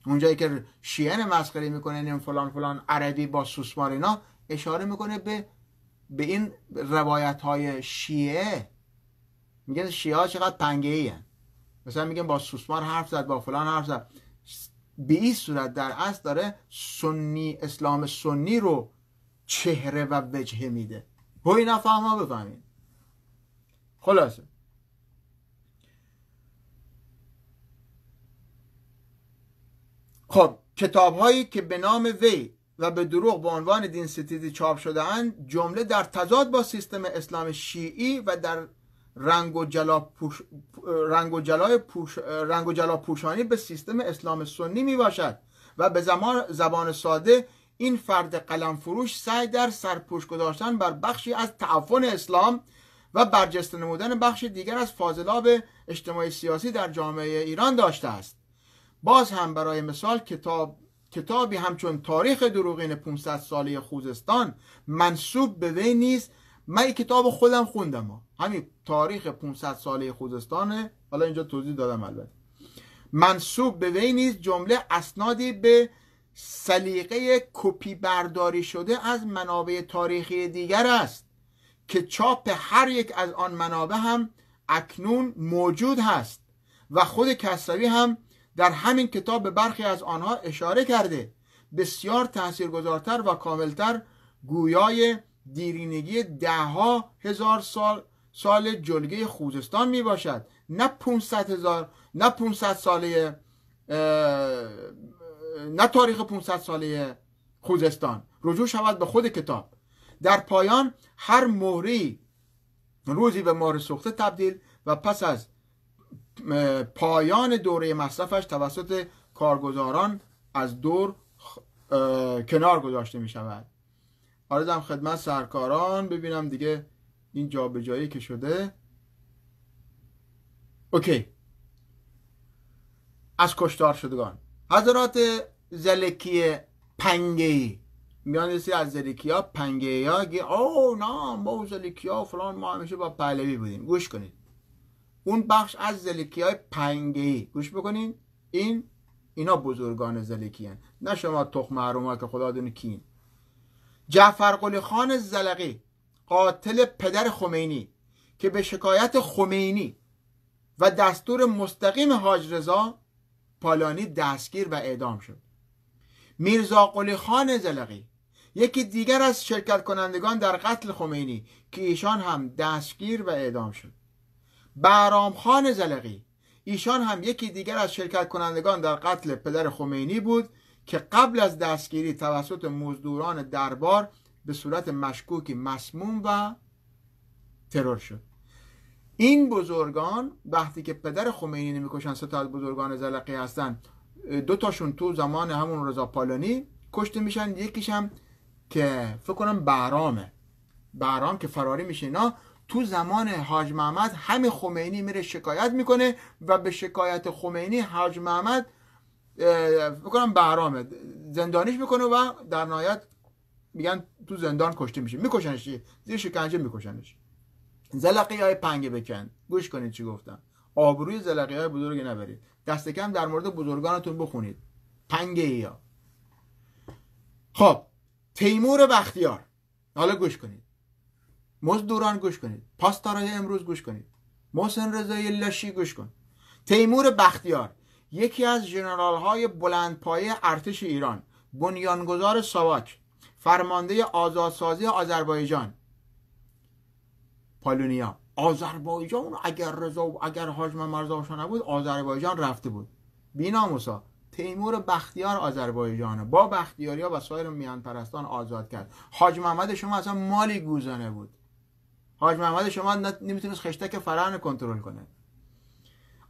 Speaker 1: اونجایی که شیعه مسخره میکنه نیم فلان عربی با سوسمار اینا، اشاره میکنه به این روایت های شیعه. میگن شیعه ها چقدر پنگه ای هن. مثلا میگن با سوسمار حرف زد، با فلان حرف زد. به این صورت در اصل داره سنی، اسلام سنی رو چهره و وجهه میده. هوی نفهمه بفهمین. خلاصه خب کتاب هایی که به نام وی و به دروغ به عنوان دین ستیزی چاپ شده اند جمله در تضاد با سیستم اسلام شیعی و در رنگ و جلا پوشانی به سیستم اسلام سنی می باشد و به زبان ساده این فرد قلم فروش سعی در سرپوش گذاشتن بر بخشی از تعفن اسلام و برجسته نمودن بخش دیگر از فاضلاب اجتماعی سیاسی در جامعه ایران داشته است. باز هم برای مثال کتابی همچون تاریخ دروغین 500 ساله خوزستان منسوب به وی نیست. من این کتاب خودم خوندم، همین تاریخ 500 ساله خوزستانه، حالا اینجا توضیح دادم. البته منسوب به وی نیست جمله اسنادی به سلیقه کپی برداری شده از منابع تاریخی دیگر است که چاپ هر یک از آن منابع هم اکنون موجود هست و خود کسروی هم در همین کتاب به برخی از آنها اشاره کرده. بسیار تاثیرگذارتر و کاملتر گویای دیرینگی 10,000 سال جلگه خوزستان می باشد، نه 500 ساله، نه تاریخ 500 ساله خوزستان. رجوع شود به خود کتاب. در پایان هر مهری روزی به مهر سوخته تبدیل و پس از پایان دوره مصرفش توسط کارگزاران از دور کنار گذاشته می شود. عرضم خدمت سرکاران، ببینم دیگه این جابجایی که شده. اوکی. از کشتار شدگان حضرات زلکی پنگه‌ای میان از زلکی ها پنگه‌ای ها گه اوه نه ما زلکی ها فلان ما همیشه با پهلوی بودیم. گوش کنید، اون بخش از زلکی های پنگه‌ای گوش بکنین. اینا بزرگان زلکی هن، نه شما تخم حروم ها که خدا دونه کین. جعفر قلی خان زلقی قاتل پدر خمینی که به شکایت خمینی و دستور مستقیم حاج رضا پالانی دستگیر و اعدام شد. میرزا قلی خان زلقی یکی دیگر از شرکت کنندگان در قتل خمینی که ایشان هم دستگیر و اعدام شد. بهرام خان زلقی ایشان هم یکی دیگر از شرکت کنندگان در قتل پدر خمینی بود که قبل از دستگیری توسط مزدوران دربار به صورت مشکوکی مسموم و ترور شد. این بزرگان وقتی که پدر خمینی میکشن، 3 تا از بزرگان زلقی هستن، 2 تاشون تو زمان همون رضا پالانی کشته میشن، یکیش هم که فکر کنم بهرام که فراری میشه. اینا تو زمان حاج محمد همین خمینی میره شکایت میکنه و به شکایت خمینی حاج محمد فکر کنم بهرامه زندانیش میکنه و در نهایت میگن تو زندان کشته میشه، میکشنش، زیر شکنجه میکشنش. زلقی های پنگه بکن، گوش کنید چی گفتم، آبروی زلقی های بزرگ نبرید، دست کم در مورد بزرگانتون بخونید، پنگه ای ها. خب تیمور بختیار، حالا گوش کنید، مزدوران گوش کنید، پاسدارای امروز گوش کنید، محسن رضایی لاشی گوش کن. تیمور بختیار یکی از ژنرال های بلندپایه ارتش ایران، بنیانگذار ساواک، فرمانده آزادسازی آذربایجان. پالونیا آذربایجان، اگر حاج محمد رضا نبود آذربایجان رفته بود. بی‌ناموسا تیمور بختیار آذربایجان با بختیاریا و سایر میهن پرستان آزاد کرد. حاج محمد شما اصلا مالی گوزانه بود. حاج محمد شما نمیتونست خشتک فرعون کنترل کنه.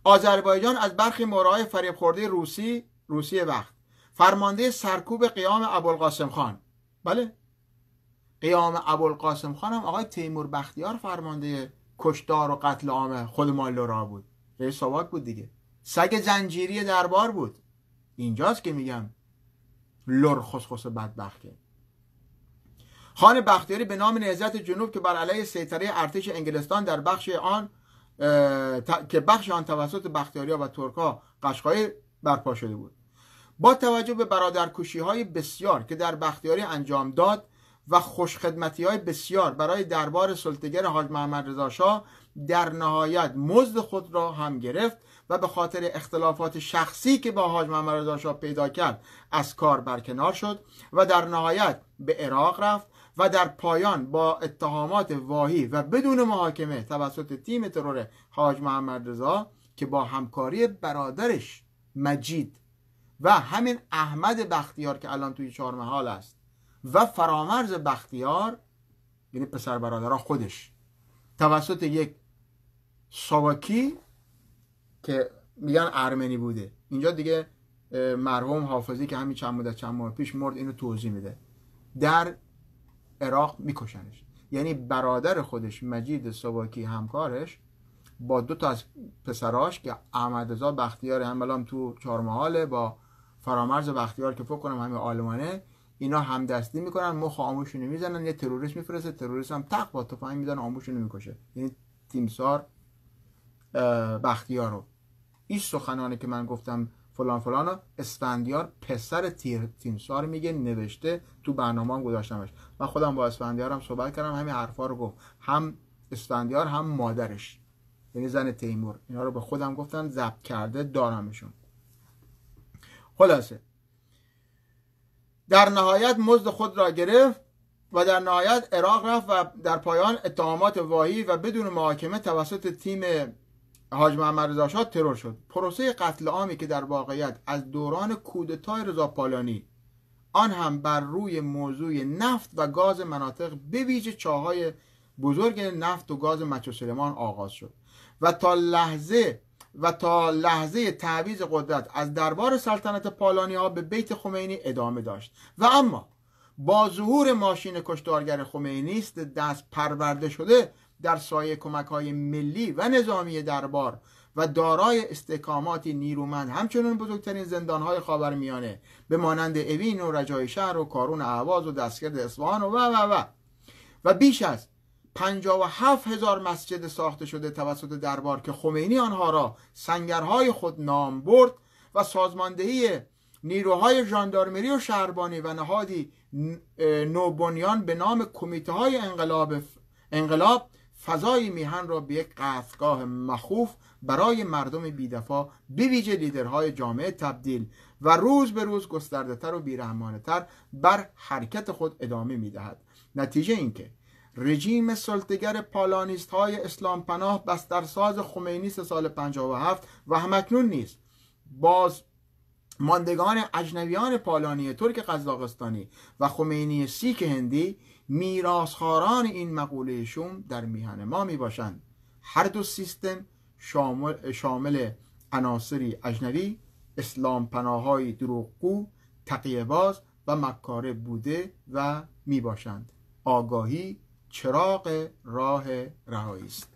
Speaker 1: آذربایجان از برخی مورای فریب خورده روسی وقت، فرمانده سرکوب قیام ابوالقاسم خان، بله قیام ابوالقاسم خان هم آقای تیمور بختیار فرمانده کشتار و قتل عام خود مالورا بود، رئیس ساواک بود دیگه، سگ زنجیری دربار بود. اینجاست که میگم لر خسخس بدبخته. خان بختیاری به نام نهضت جنوب که بر علیه سیطره ارتش انگلستان در بخش آن توسط بختیاریا و ترکا قشقایی برپا شده بود، با توجه به برادرکشی‌های بسیار که در بختیاری انجام داد و خوشخدمتی‌های بسیار برای دربار سلطگر حاج محمد رضا شاه، در نهایت مزد خود را هم گرفت و به خاطر اختلافات شخصی که با حاج محمد رضا شاه پیدا کرد از کار برکنار شد و در نهایت به عراق رفت و در پایان با اتهامات واهی و بدون محاکمه توسط تیم ترور حاج محمد رضا که با همکاری برادرش مجید و همین احمد بختیار که الان توی چهارمحال است و فرامرز بختیار، یعنی پسر برادرها خودش، توسط یک ساواکی که میگن ارمنی بوده، اینجا دیگه مرحوم حافظی که همین چند ماه پیش مرد اینو توضیح میده، در عراق میکشنش. یعنی برادر خودش مجید ساواکی همکارش با 2 تا از پسراش که احمد رضا بختیار هم الان تو چهارمحاله با فرامرز بختیار که فکر کنم همین آلمانه، اینا همدستی میکنن، مخ آموشونو میزنن، یه تروریست میفرسته، تروریست هم تق با تفنگ میزنه آموشونو میکشه. یعنی تیمسار بختیارو. این سخنانه که من گفتم فلان فلانو اسفندیار پسر تیمسار میگه، نوشته تو برنامه هم گذاشتمش. من خودم با اسفندیارم صحبت کردم، همین حرفا رو گفت، هم اسفندیار هم مادرش، یعنی زن تیمور، اینا رو به خودم گفتن، ضبط کرده دارمشون. خلاصه در نهایت مزد خود را گرفت و در نهایت عراق رفت و در پایان اتهامات واهی و بدون محاکمه توسط تیم حاج محمد رضا شاه ترور شد. پروسه قتل عامی که در واقعیت از دوران کودتای رضا پالانی، آن هم بر روی موضوع نفت و گاز مناطق به ویژه چاهای بزرگ نفت و گاز مچو سلیمان آغاز شد و تا لحظه تعویض قدرت از دربار سلطنت پالانی ها به بیت خمینی ادامه داشت. و اما با ظهور ماشین کشتارگر خمینی است دست پرورده شده در سایه کمک‌های ملی و نظامی دربار و دارای استحکاماتی نیرومند، همچنین بزرگترین زندان‌های خاورمیانه به مانند اوین و رجای شهر و کارون اهواز و دستگرد اصفهان و بیش از 57,000 مسجد ساخته شده توسط دربار که خمینی آنها را سنگرهای خود نام برد و سازماندهی نیروهای ژاندارمری و شهربانی و نهادی نوبنیان به نام کمیته های انقلاب فضای میهن را به یک قصدگاه مخوف برای مردم بی‌دفاع به ویژه لیدرهای جامعه تبدیل و روز به روز گسترده تر و بیرحمانه تر بر حرکت خود ادامه میدهد. نتیجه اینکه رژیم سلطگر پالانیست های اسلام پناه بسترساز خمینی سال 57 و همکنون نیست، باز ماندگان اجنبیان پالانی ترک قزاقستانی و خمینی سیک هندی میراثخواران این مقوله شوم در میهن ما می باشند هر دو سیستم شامل عناصری اجنبی، اسلام پناه‌های دروغگو، تقیه‌باز و مکاره بوده و می باشند. آگاهی چراغ راه رهایی است.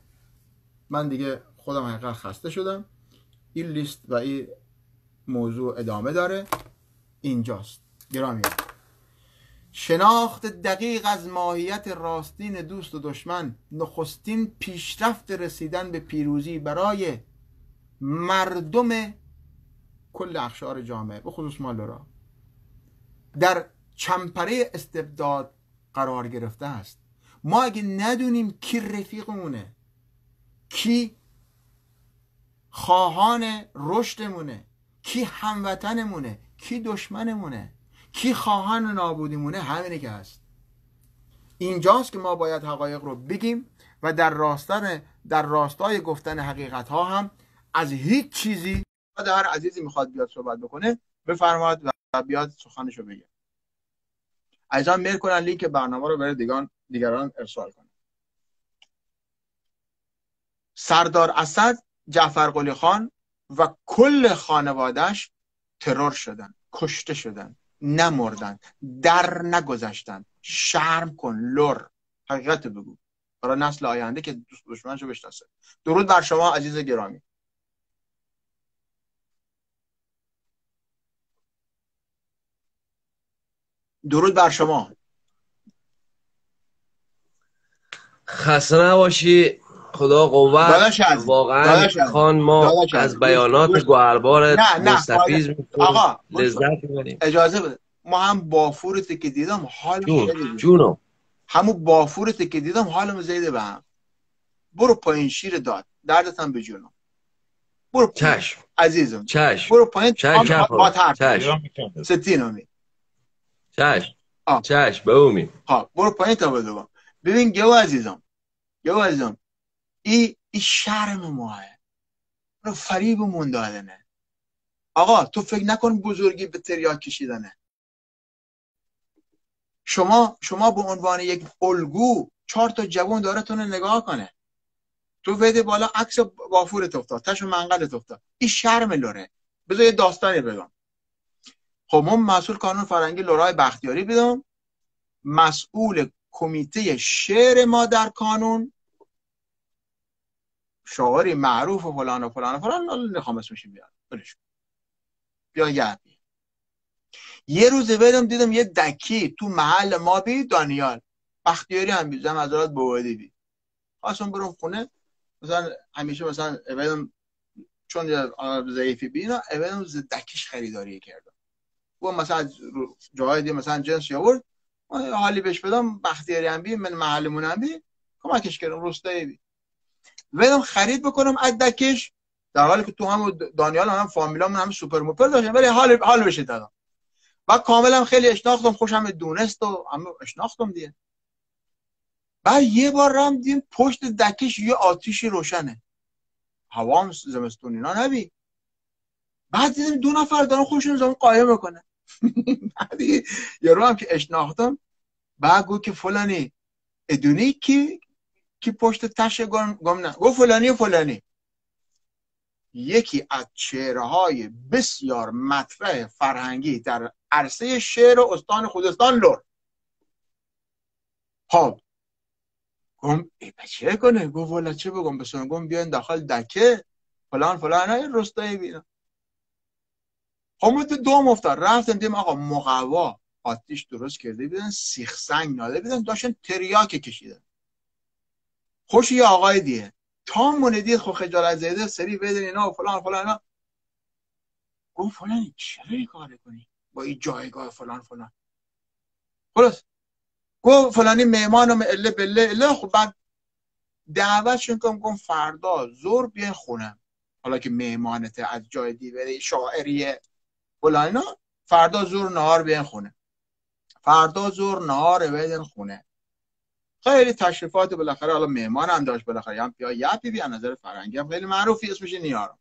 Speaker 1: من دیگه خودم حقیقت خسته شدم. این لیست و این موضوع ادامه داره. اینجاست گرامیان. شناخت دقیق از ماهیت راستین دوست و دشمن نخستین پیشرفت رسیدن به پیروزی برای مردم کل اقشار جامعه، به خصوص ما لورا، در چمپره استبداد قرار گرفته است. ما اگه ندونیم کی رفیقمونه، کی خواهان رشدمونه، کی هموطنمونه، کی دشمنمونه، کی خواهان نابودیمونه، همینه که هست. اینجاست که ما باید حقایق رو بگیم و در راستای گفتن حقیقت ها هم از هیچ چیزی، هر عزیزی میخواد بیاد صحبت بکنه بفرماد و بیاد سخنشو بگه. عزیزان میل کنن لینک برنامه رو برای دیگران ارسال کنن. سردار اسد، جعفر قلی خان و کل خانوادهش ترور شدن، کشته شدن، نمردن، در نگذشتن. شرم کن لور، حقیقت بگو برای نسل آینده که دوست دشمنشو بشناسه. درود بر شما عزیز گرامی. درود بر شما.
Speaker 2: خسته نباشی، خدا قوت. واقعا خان ما از بیانات گوهربار مستفیض
Speaker 1: آقا
Speaker 2: لذت می‌بریم.
Speaker 1: اجازه بده، ما هم بافورتی که دیدم حالم
Speaker 2: جونو
Speaker 1: همون بافورتی که دیدم حالم زیده به هم. برو پایین شیر داد، دردت هم به جونم. برو پایین.
Speaker 2: چشم
Speaker 1: عزیزم
Speaker 2: چشم
Speaker 1: برو پایین.
Speaker 2: چشم
Speaker 1: ستینمی
Speaker 2: چشم به اومی.
Speaker 1: برو پایین تا بدوم. ببین گو عزیزم این شرم ماه رو فریبمون دادنه. آقا تو فکر نکن بزرگی به تریاک کشیدنه. شما به عنوان یک الگو 4 تا جوان داره تونه نگاه کنه. تو ویده بالا عکس بافورت افتاد، تشو منقلت افتاد. این شرم لوره. بذار یه داستانی بگم. خب من مسئول کانون فرنگی لورای بختیاری بودم، مسئول کمیته شعر ما در کانون، شاعری معروف و فلان و فلان و فلان، نخوام اسمش بیارم، بلش بیا. یه روز دیدم یه دکی تو محل ما بی دانیال بختیاری هم بی زم ازرات بوادی بی خواستم برم خونه. مثلا همیشه مثلا ایدم چون ضعیفی بینا ایدم دکیش خریداری کردم و مثلا جاهای دیگه مثلا جنس یاورد حالی بهش بدم. بختیاری هم بی من محلمون هم بی کمکش کردم روستایی بی ایدم خرید بکنم از دکیش، در حالی که تو هم دانیال هم فامیلامون هم سوپر موپر داشتن ولی حال بشه دادم و کاملا خیلی اشناختم، خوشم دونست و همه اشناختم دیگه. بعد یه بار رم دیدم پشت دکش یه آتیشی روشنه، هوا هم زمستون اینا نبی. بعد دیدم 2 نفر دارن خودشون زمان قایم میکنه. بعد یه رو هم که اشناختم بعد گفت که فلانی ادونی کی پشت تش گم نه، گفت فلانی و فلانی. یکی از چهره‌های بسیار مطرح فرهنگی در عرصه شعر و استان خوزستان لور. خب گم چه کنه؟ گفت والا چه بگم بسون؟ گم بیاین داخل دکه فلان های رستایی بینا. خب ما تو دوم افتاد رفتم دیدم آقا مقوا آتیش درست کرده بیدن، سیخ سنگ ناده بیدن، داشتن تریاک کشیدن. خوش یه آقای دیگه تا مونه دید خب خجالت زده سری بدن اینا و فلان اینا. گفت فلانی چرا این کار کنی با این جایگاه فلان خلاص گفت فلانی مهمانم اله بله. خب بعد دعوتشون کنم فردا زور بیاین خونم، حالا که مهمانته از جای دیگه شاعریه فلانا، فردا زور نهار بیاین خونه. فردا زور نهار بیاین خونه. خیلی تشریفات بالاخره، حالا مهمان هم داشت بالاخره، هم پیا یپی بی نظر فرنگی هم خیلی معروفی اسمش نیارم.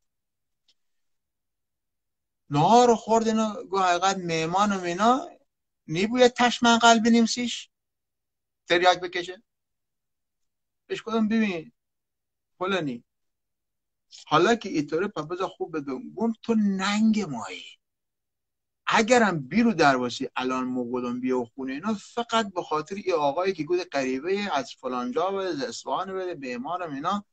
Speaker 1: نهار رو خورد اینا، گو حقیقت مهمانم اینا نیبوید تش منقل بنیمسیش تریاک بکشه. بهش گفتم ببین فلانی. حالا که اینطوره بذار خوب بدون تو ننگ مایی. اگرم بیرو درواسی الان موقعدون بیا خونه اینا فقط به خاطر این آقایی که گود غریبه از فلانجا و از اصفهان بده بیمارم اینا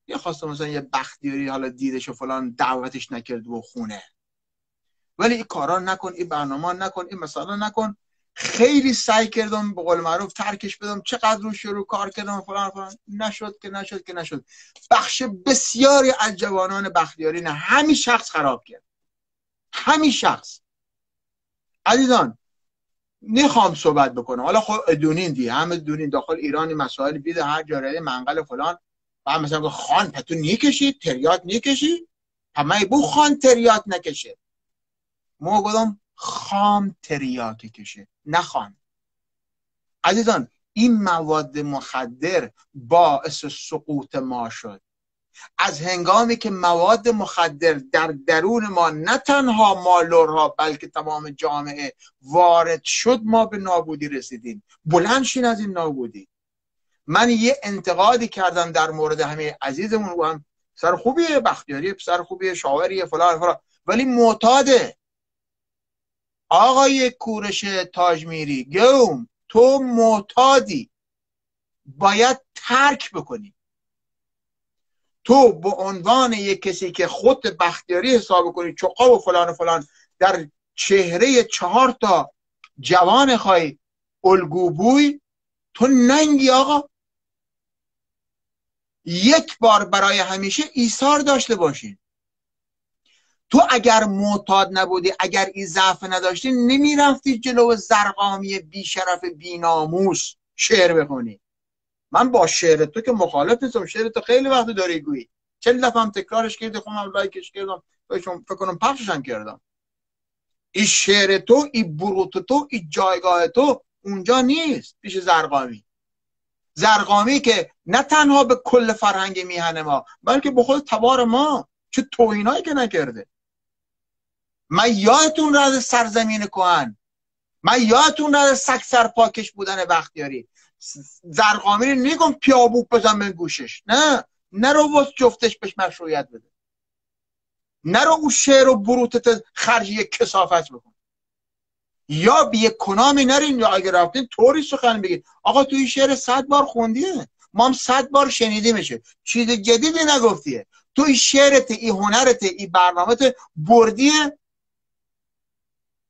Speaker 1: یه خواسته مثلا یه بختیاری حالا دیدش و فلان دعوتش نکرد و خونه. ولی این کارا نکن، این برنامه نکن، این مسئله نکن. خیلی سعی کردم به قول معروف ترکش بدم، چقدر رو شروع کار کردم فلان نشد. بخش بسیاری از جوانان بختیاری نه همین شخص خراب کرد. همین شخص. عزیزان نخوام صحبت بکنم، حالا خب دونین دیگه، همه دونین داخل ایرانی مسائل بیده هر جاره منقل فلان و مثلا خان پتو نیکشی تریات نیکشی همه بو خان تریات نکشه. ما گفتم خام تریاک کشه نه خان. عزیزان این مواد مخدر باعث سقوط ما شد. از هنگامی که مواد مخدر در درون ما نه تنها مالورها بلکه تمام جامعه وارد شد ما به نابودی رسیدیم. بلند شین از این نابودی. من یه انتقادی کردم در مورد همه عزیزمون و هم پسر خوبیه بختیاری، پسر خوبیه شاوریه فلان ولی معتاده. آقای کوروش تاجمیری گوم تو معتادی، باید ترک بکنی. تو به عنوان یک کسی که خود بختیاری حساب کنی چقا و فلان در چهره 4 جوان خواهی الگوبوی، تو ننگی آقا. یک بار برای همیشه ایثار داشته باشین. تو اگر معتاد نبودی، اگر این ضعف نداشتی، نمیرفتی جلو زرقامی بیشرف بیناموس شعر بخونی. من با شعر تو که مخالف نیستم، شعر تو خیلی وقت داری گویی، 40 دفعه هم تکرارش کردی، خودم لایکش کردم، فکر کنم پخشش هم کردم. این شعر تو، این بروت تو، این جایگاه تو اونجا نیست پیش زرقامی که نه تنها به کل فرهنگ میهن ما بلکه به خود تبار ما چه توهینایی که نکرده. من یادتون را از سرزمین کهن، من یادتون را از سگ سرپاکش بودن بختیاری. زرقامی رو نگم پیابوک بزن به گوشش، نه رو واسه جفتش بهش مشروعیت بده، نرو اون شعر و بروتت خرجی کسافت بکن. یا به یک کنامی نرین، یا اگر رفتین طوری سخن بگید آقا تو این شعر 100 بار خوندیه، ما هم 100 بار شنیدیمشه، چیز جدیدی نگفتیه. تو این شعرت، این هنرت، این برنامهت بردیه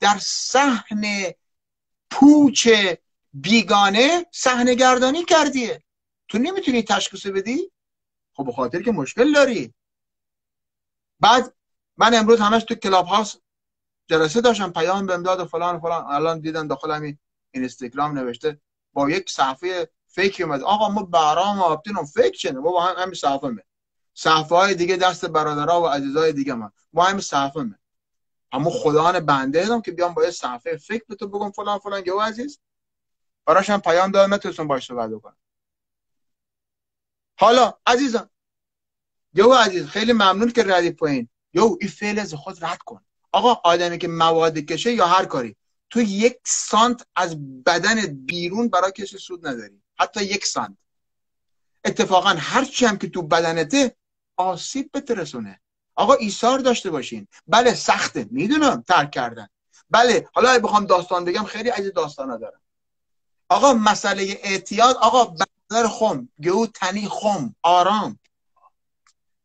Speaker 1: در صحن پوچ بیگانه صحنه گردانی کردیه. تو نمیتونی تشخیص بدی؟ خب به خاطر که مشکل داری. بعد من امروز همش تو کلاب هاوس جلسه داشتم، پیام بهم داد و فلان الان دیدم داخل همین اینستاگرام نوشته با یک صفحه فیک اومد. آقا ما برام آپتینم فیک چنه، ما با همین صفحه های دیگه دست برادرها و عزیزای دیگه ما همین صفحه مه. اما خداوند بنده هم که بیام با یه صفحه فیک به تو بگم فلان گو عزیز، براش هم پیام دادم نتونستم باهاش صحبت کنم. حالا عزیزان یو عزیز خیلی ممنون که ردی پایین، یو این فعل از خود رد کن. آقا آدمی که مواد کشه یا هر کاری، تو 1 سانت از بدن بیرون برای کسی سود نداری، حتی 1 سانت. اتفاقا هر چی هم که تو بدنته آسیب بترسونه. آقا ایثار داشته باشین. بله سخته، میدونم ترک کردن. بله حالا اگه بخوام داستان بگم خیلی از داستانا دارم. آقا مسئله اعتیاد، آقا بدن خم گو تنی خم آرام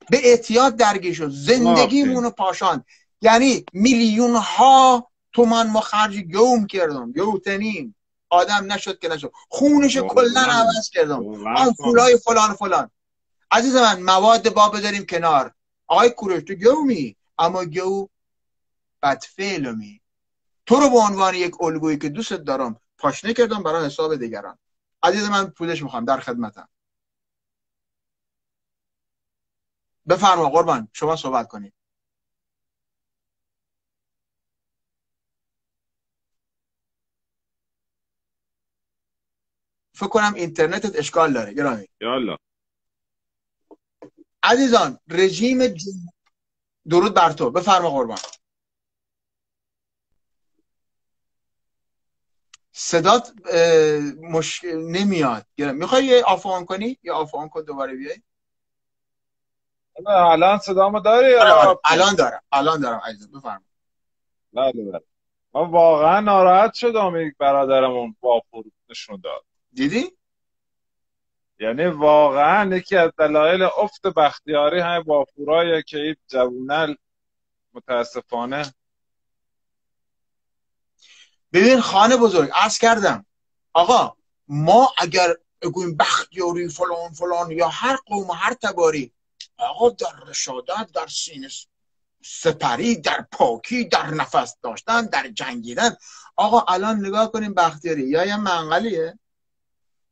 Speaker 1: به اعتیاد درگیر شد، زندگیمونو پاشاند. یعنی میلیون ها تومان ما خرج گوم کردم، گوتنین آدم نشد که نشد، خونشو کلن عوض کردم، آن پولای فلان. عزیز من مواد با بذاریم کنار. آقای کوروش تو گومی، اما گو بدفعلمی. تو رو به عنوان یک الگویی که دوست دارم پاشنه کردم برای حساب دیگران. عزیز من پولش میخوام، در خدمتم. بفرما قربان شما صحبت کنید. فکر کنم اینترنتت اشکال داره گرامی.
Speaker 3: یالا
Speaker 1: عزیزان رژیم درود بر تو، بفرما قربان. صدات نمیاد. میخوای یه آف آن کنی؟ یه آف آن کن دوباره بیای.
Speaker 3: الان صدامو داری؟
Speaker 1: الان دارم عزیزم، بفرمایید.
Speaker 3: بله. ما واقعا ناراحت شدم یک برادرمون وافور نشون داد.
Speaker 1: دیدی؟
Speaker 3: یعنی واقعا یکی از دلایل افت بختیاری همین وافوراییه که این جوونل متاسفانه.
Speaker 1: ببین خانه بزرگ عرض کردم آقا، ما اگر بگویم بختیاری فلان یا هر قوم و هر تباری، آقا در رشادت، در سینه سپری، در پاکی، در نفس داشتن، در جنگیدن. آقا الان نگاه کنیم بختیاری یا یه منقلیه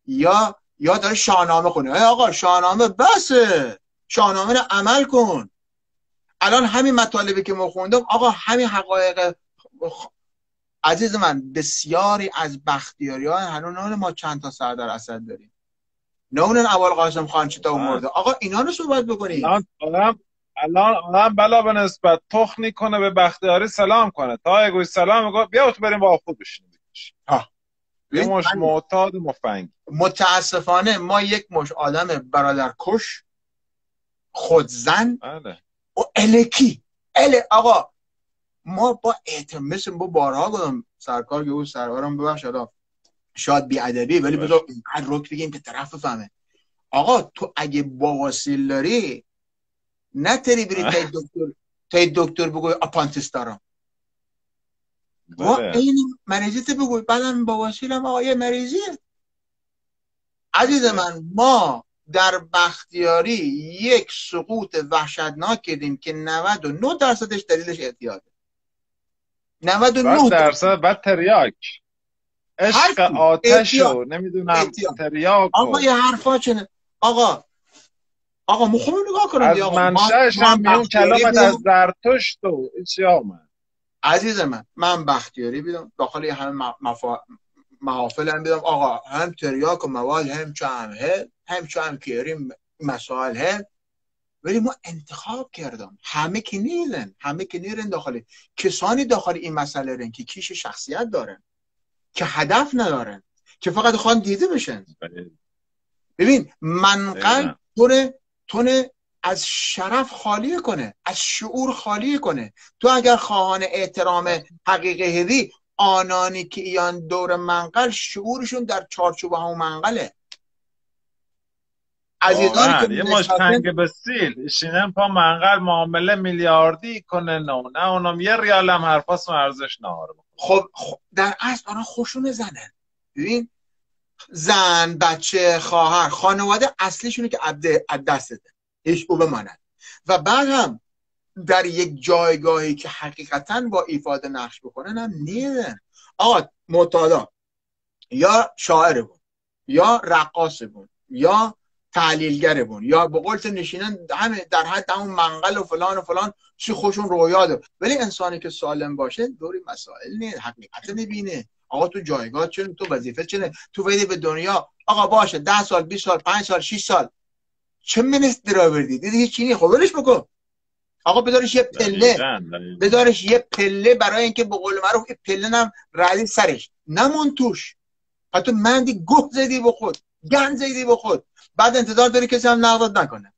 Speaker 1: یا داره شاهنامه خونه. آقا شاهنامه بسه، شاهنامه رو عمل کن. الان همین مطالبی که ما خوندم آقا، همین حقایق. عزیز من، بسیاری از بختیاری ها هنوز ما چند تا سردار اسد داریم، نه اون ابوالقاسم خان چطور مرده. آقا اینا رو صحبت بکنیم.
Speaker 3: الان بلا به نسبت تخنی کنه به بختیاری سلام کنه، تا اگه سلام میگه بیا تو بریم با خود بشینیم. یه مش معتاد مفنگ.
Speaker 1: متاسفانه ما یک مش آدم برادرکش، خودزن و الکی آقا، ما با مثل با بارها گفتم سرکار که او سرکارم ببخش شاید بی‌ادبی، ولی بذار اینقدر رک بگیم که طرف بفهمه. آقا تو اگه بواسیر داری نه تری بری تا دکتر بگوی آپانتیس دارم، این مریضیت بگوی بعدم بواسیرم آقا یه مریضیه. عزیز من، ما در بختیاری یک سقوط وحشتناک کردیم که 99% دلیلش اعتیاده.
Speaker 3: 99% بعد تریاک عشق آتش و نمیدونم تریاک.
Speaker 1: آقا یه حرفا چنه آقا مخوام نگاه کنم
Speaker 3: از منشأش هم میون کلامت از زرتشت و چی آمد.
Speaker 1: عزیز من بختیاری بیدم داخل یه همه محافل هم بیدم آقا، هم تریاک و مواد هم هم کیریم مسائل هم، ولی ما انتخاب کردم. همه که نیرن داخل کسانی داخل این مسئله رن که کیش شخصیت دارن، که هدف ندارن، که فقط خواهن دیده بشن. ببین منقل تونه از شرف خالی کنه، از شعور خالی کنه. تو اگر خواهان احترام حقیقی هدی، آنانی که ایان دور منقل شعورشون در چارچوب همون منقله.
Speaker 3: عزیزانی که یه مشتنگ بسیل ایشینن پا منقل معامله میلیاردی کنه نه اونم یه ریال هم حرفاس ارزش نهاره.
Speaker 1: خب در اصل آنها خوشون زنن. ببین زن، بچه، خواهر، خانواده اصلیشونه که از دست داده هیچ او بماند، و بعد هم در یک جایگاهی که حقیقتا با ایفاده نقش بکنن هم نیدن. آقا معتادا یا شاعر بود یا رقاص بود یا تحلیلگر بود یا به قولت نشینن همه در حد همون منقل و فلان چی خوشون رویا ده. ولی انسانی که سالم باشه دوری مسائل نیست، حقیقت نبینه. آقا تو جایگاه چنه، تو وظیفه چنه، تو ویدی به دنیا آقا باشه 10 سال 20 سال 5 سال 6 سال چه منست درآوردی دیدی هیچ چیزی، خب ولش بکن. آقا بدارش یه پله برای اینکه به قول معروف پله نم رعلی سرش نمون توش. حتی مندی گوه زدی به خود، گند زدی به خود، بعد انتظار داری کسی هم نقدت نکنه.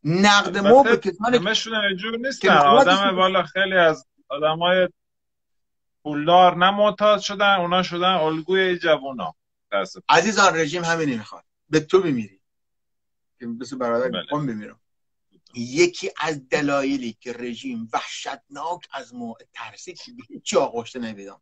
Speaker 1: نقد ما به کسانی
Speaker 3: همشون اینجور نیستن. آدم والا خیلی از آدمای پولدار نه معتاد شدن، اونا شدن الگوی جوونا.
Speaker 1: عزیزان رژیم همین نمیخواد، به تو بمیری که مثل برادر قوم بمیرم. یکی از دلایلی که رژیم وحشتناک از ما ترسید که هیچ آغوشته نمیدم،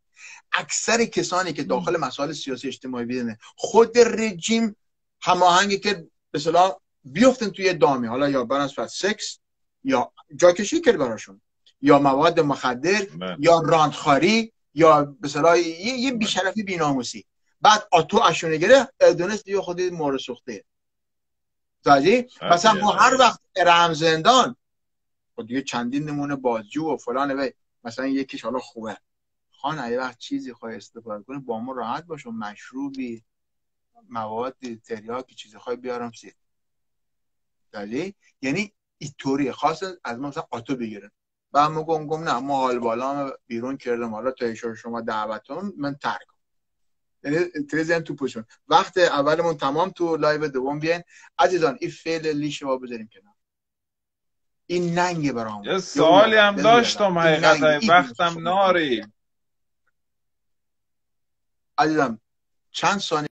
Speaker 1: اکثر کسانی که داخل مسائل سیاسی اجتماعی بیدنه خود رژیم هماهنگی که به اصطلاح بیفتن توی دامه، حالا یا برنسبت سکس یا جاکشی کرد براشون، یا مواد مخدر یا راندخاری یا به اصطلاح یه بیشرفی بیناموسی، بعد آتو اشونه گره دونست دیگه خودی مورد سوخته زادی. مثلا ما هر وقت رحم زندان خود دیگه چندین نمونه بازجو و فلان، مثلا یکیش حالا خوبه خان اگه وقت چیزی خواهی استفاده کنه با ما راحت باشه، مشروبی مواد تریاکی چیزی خواهی بیارم سید زادی. یعنی اینطوری خاص از ما مثلا آتو بگیرن و ما گم نه ما حال بالا بیرون کردم، حالا تا شما دعوتون من ترک یعنی تریزن تو پوشون. وقت اولمون تمام، تو لایو دوم بیاین عزیزان. این فعل لیش رو بذاریم کنار، این ننگه برام.
Speaker 3: یه سوالی هم داشتم حقیقتا، وقتم ناری
Speaker 1: عزیزم. چند ثانیه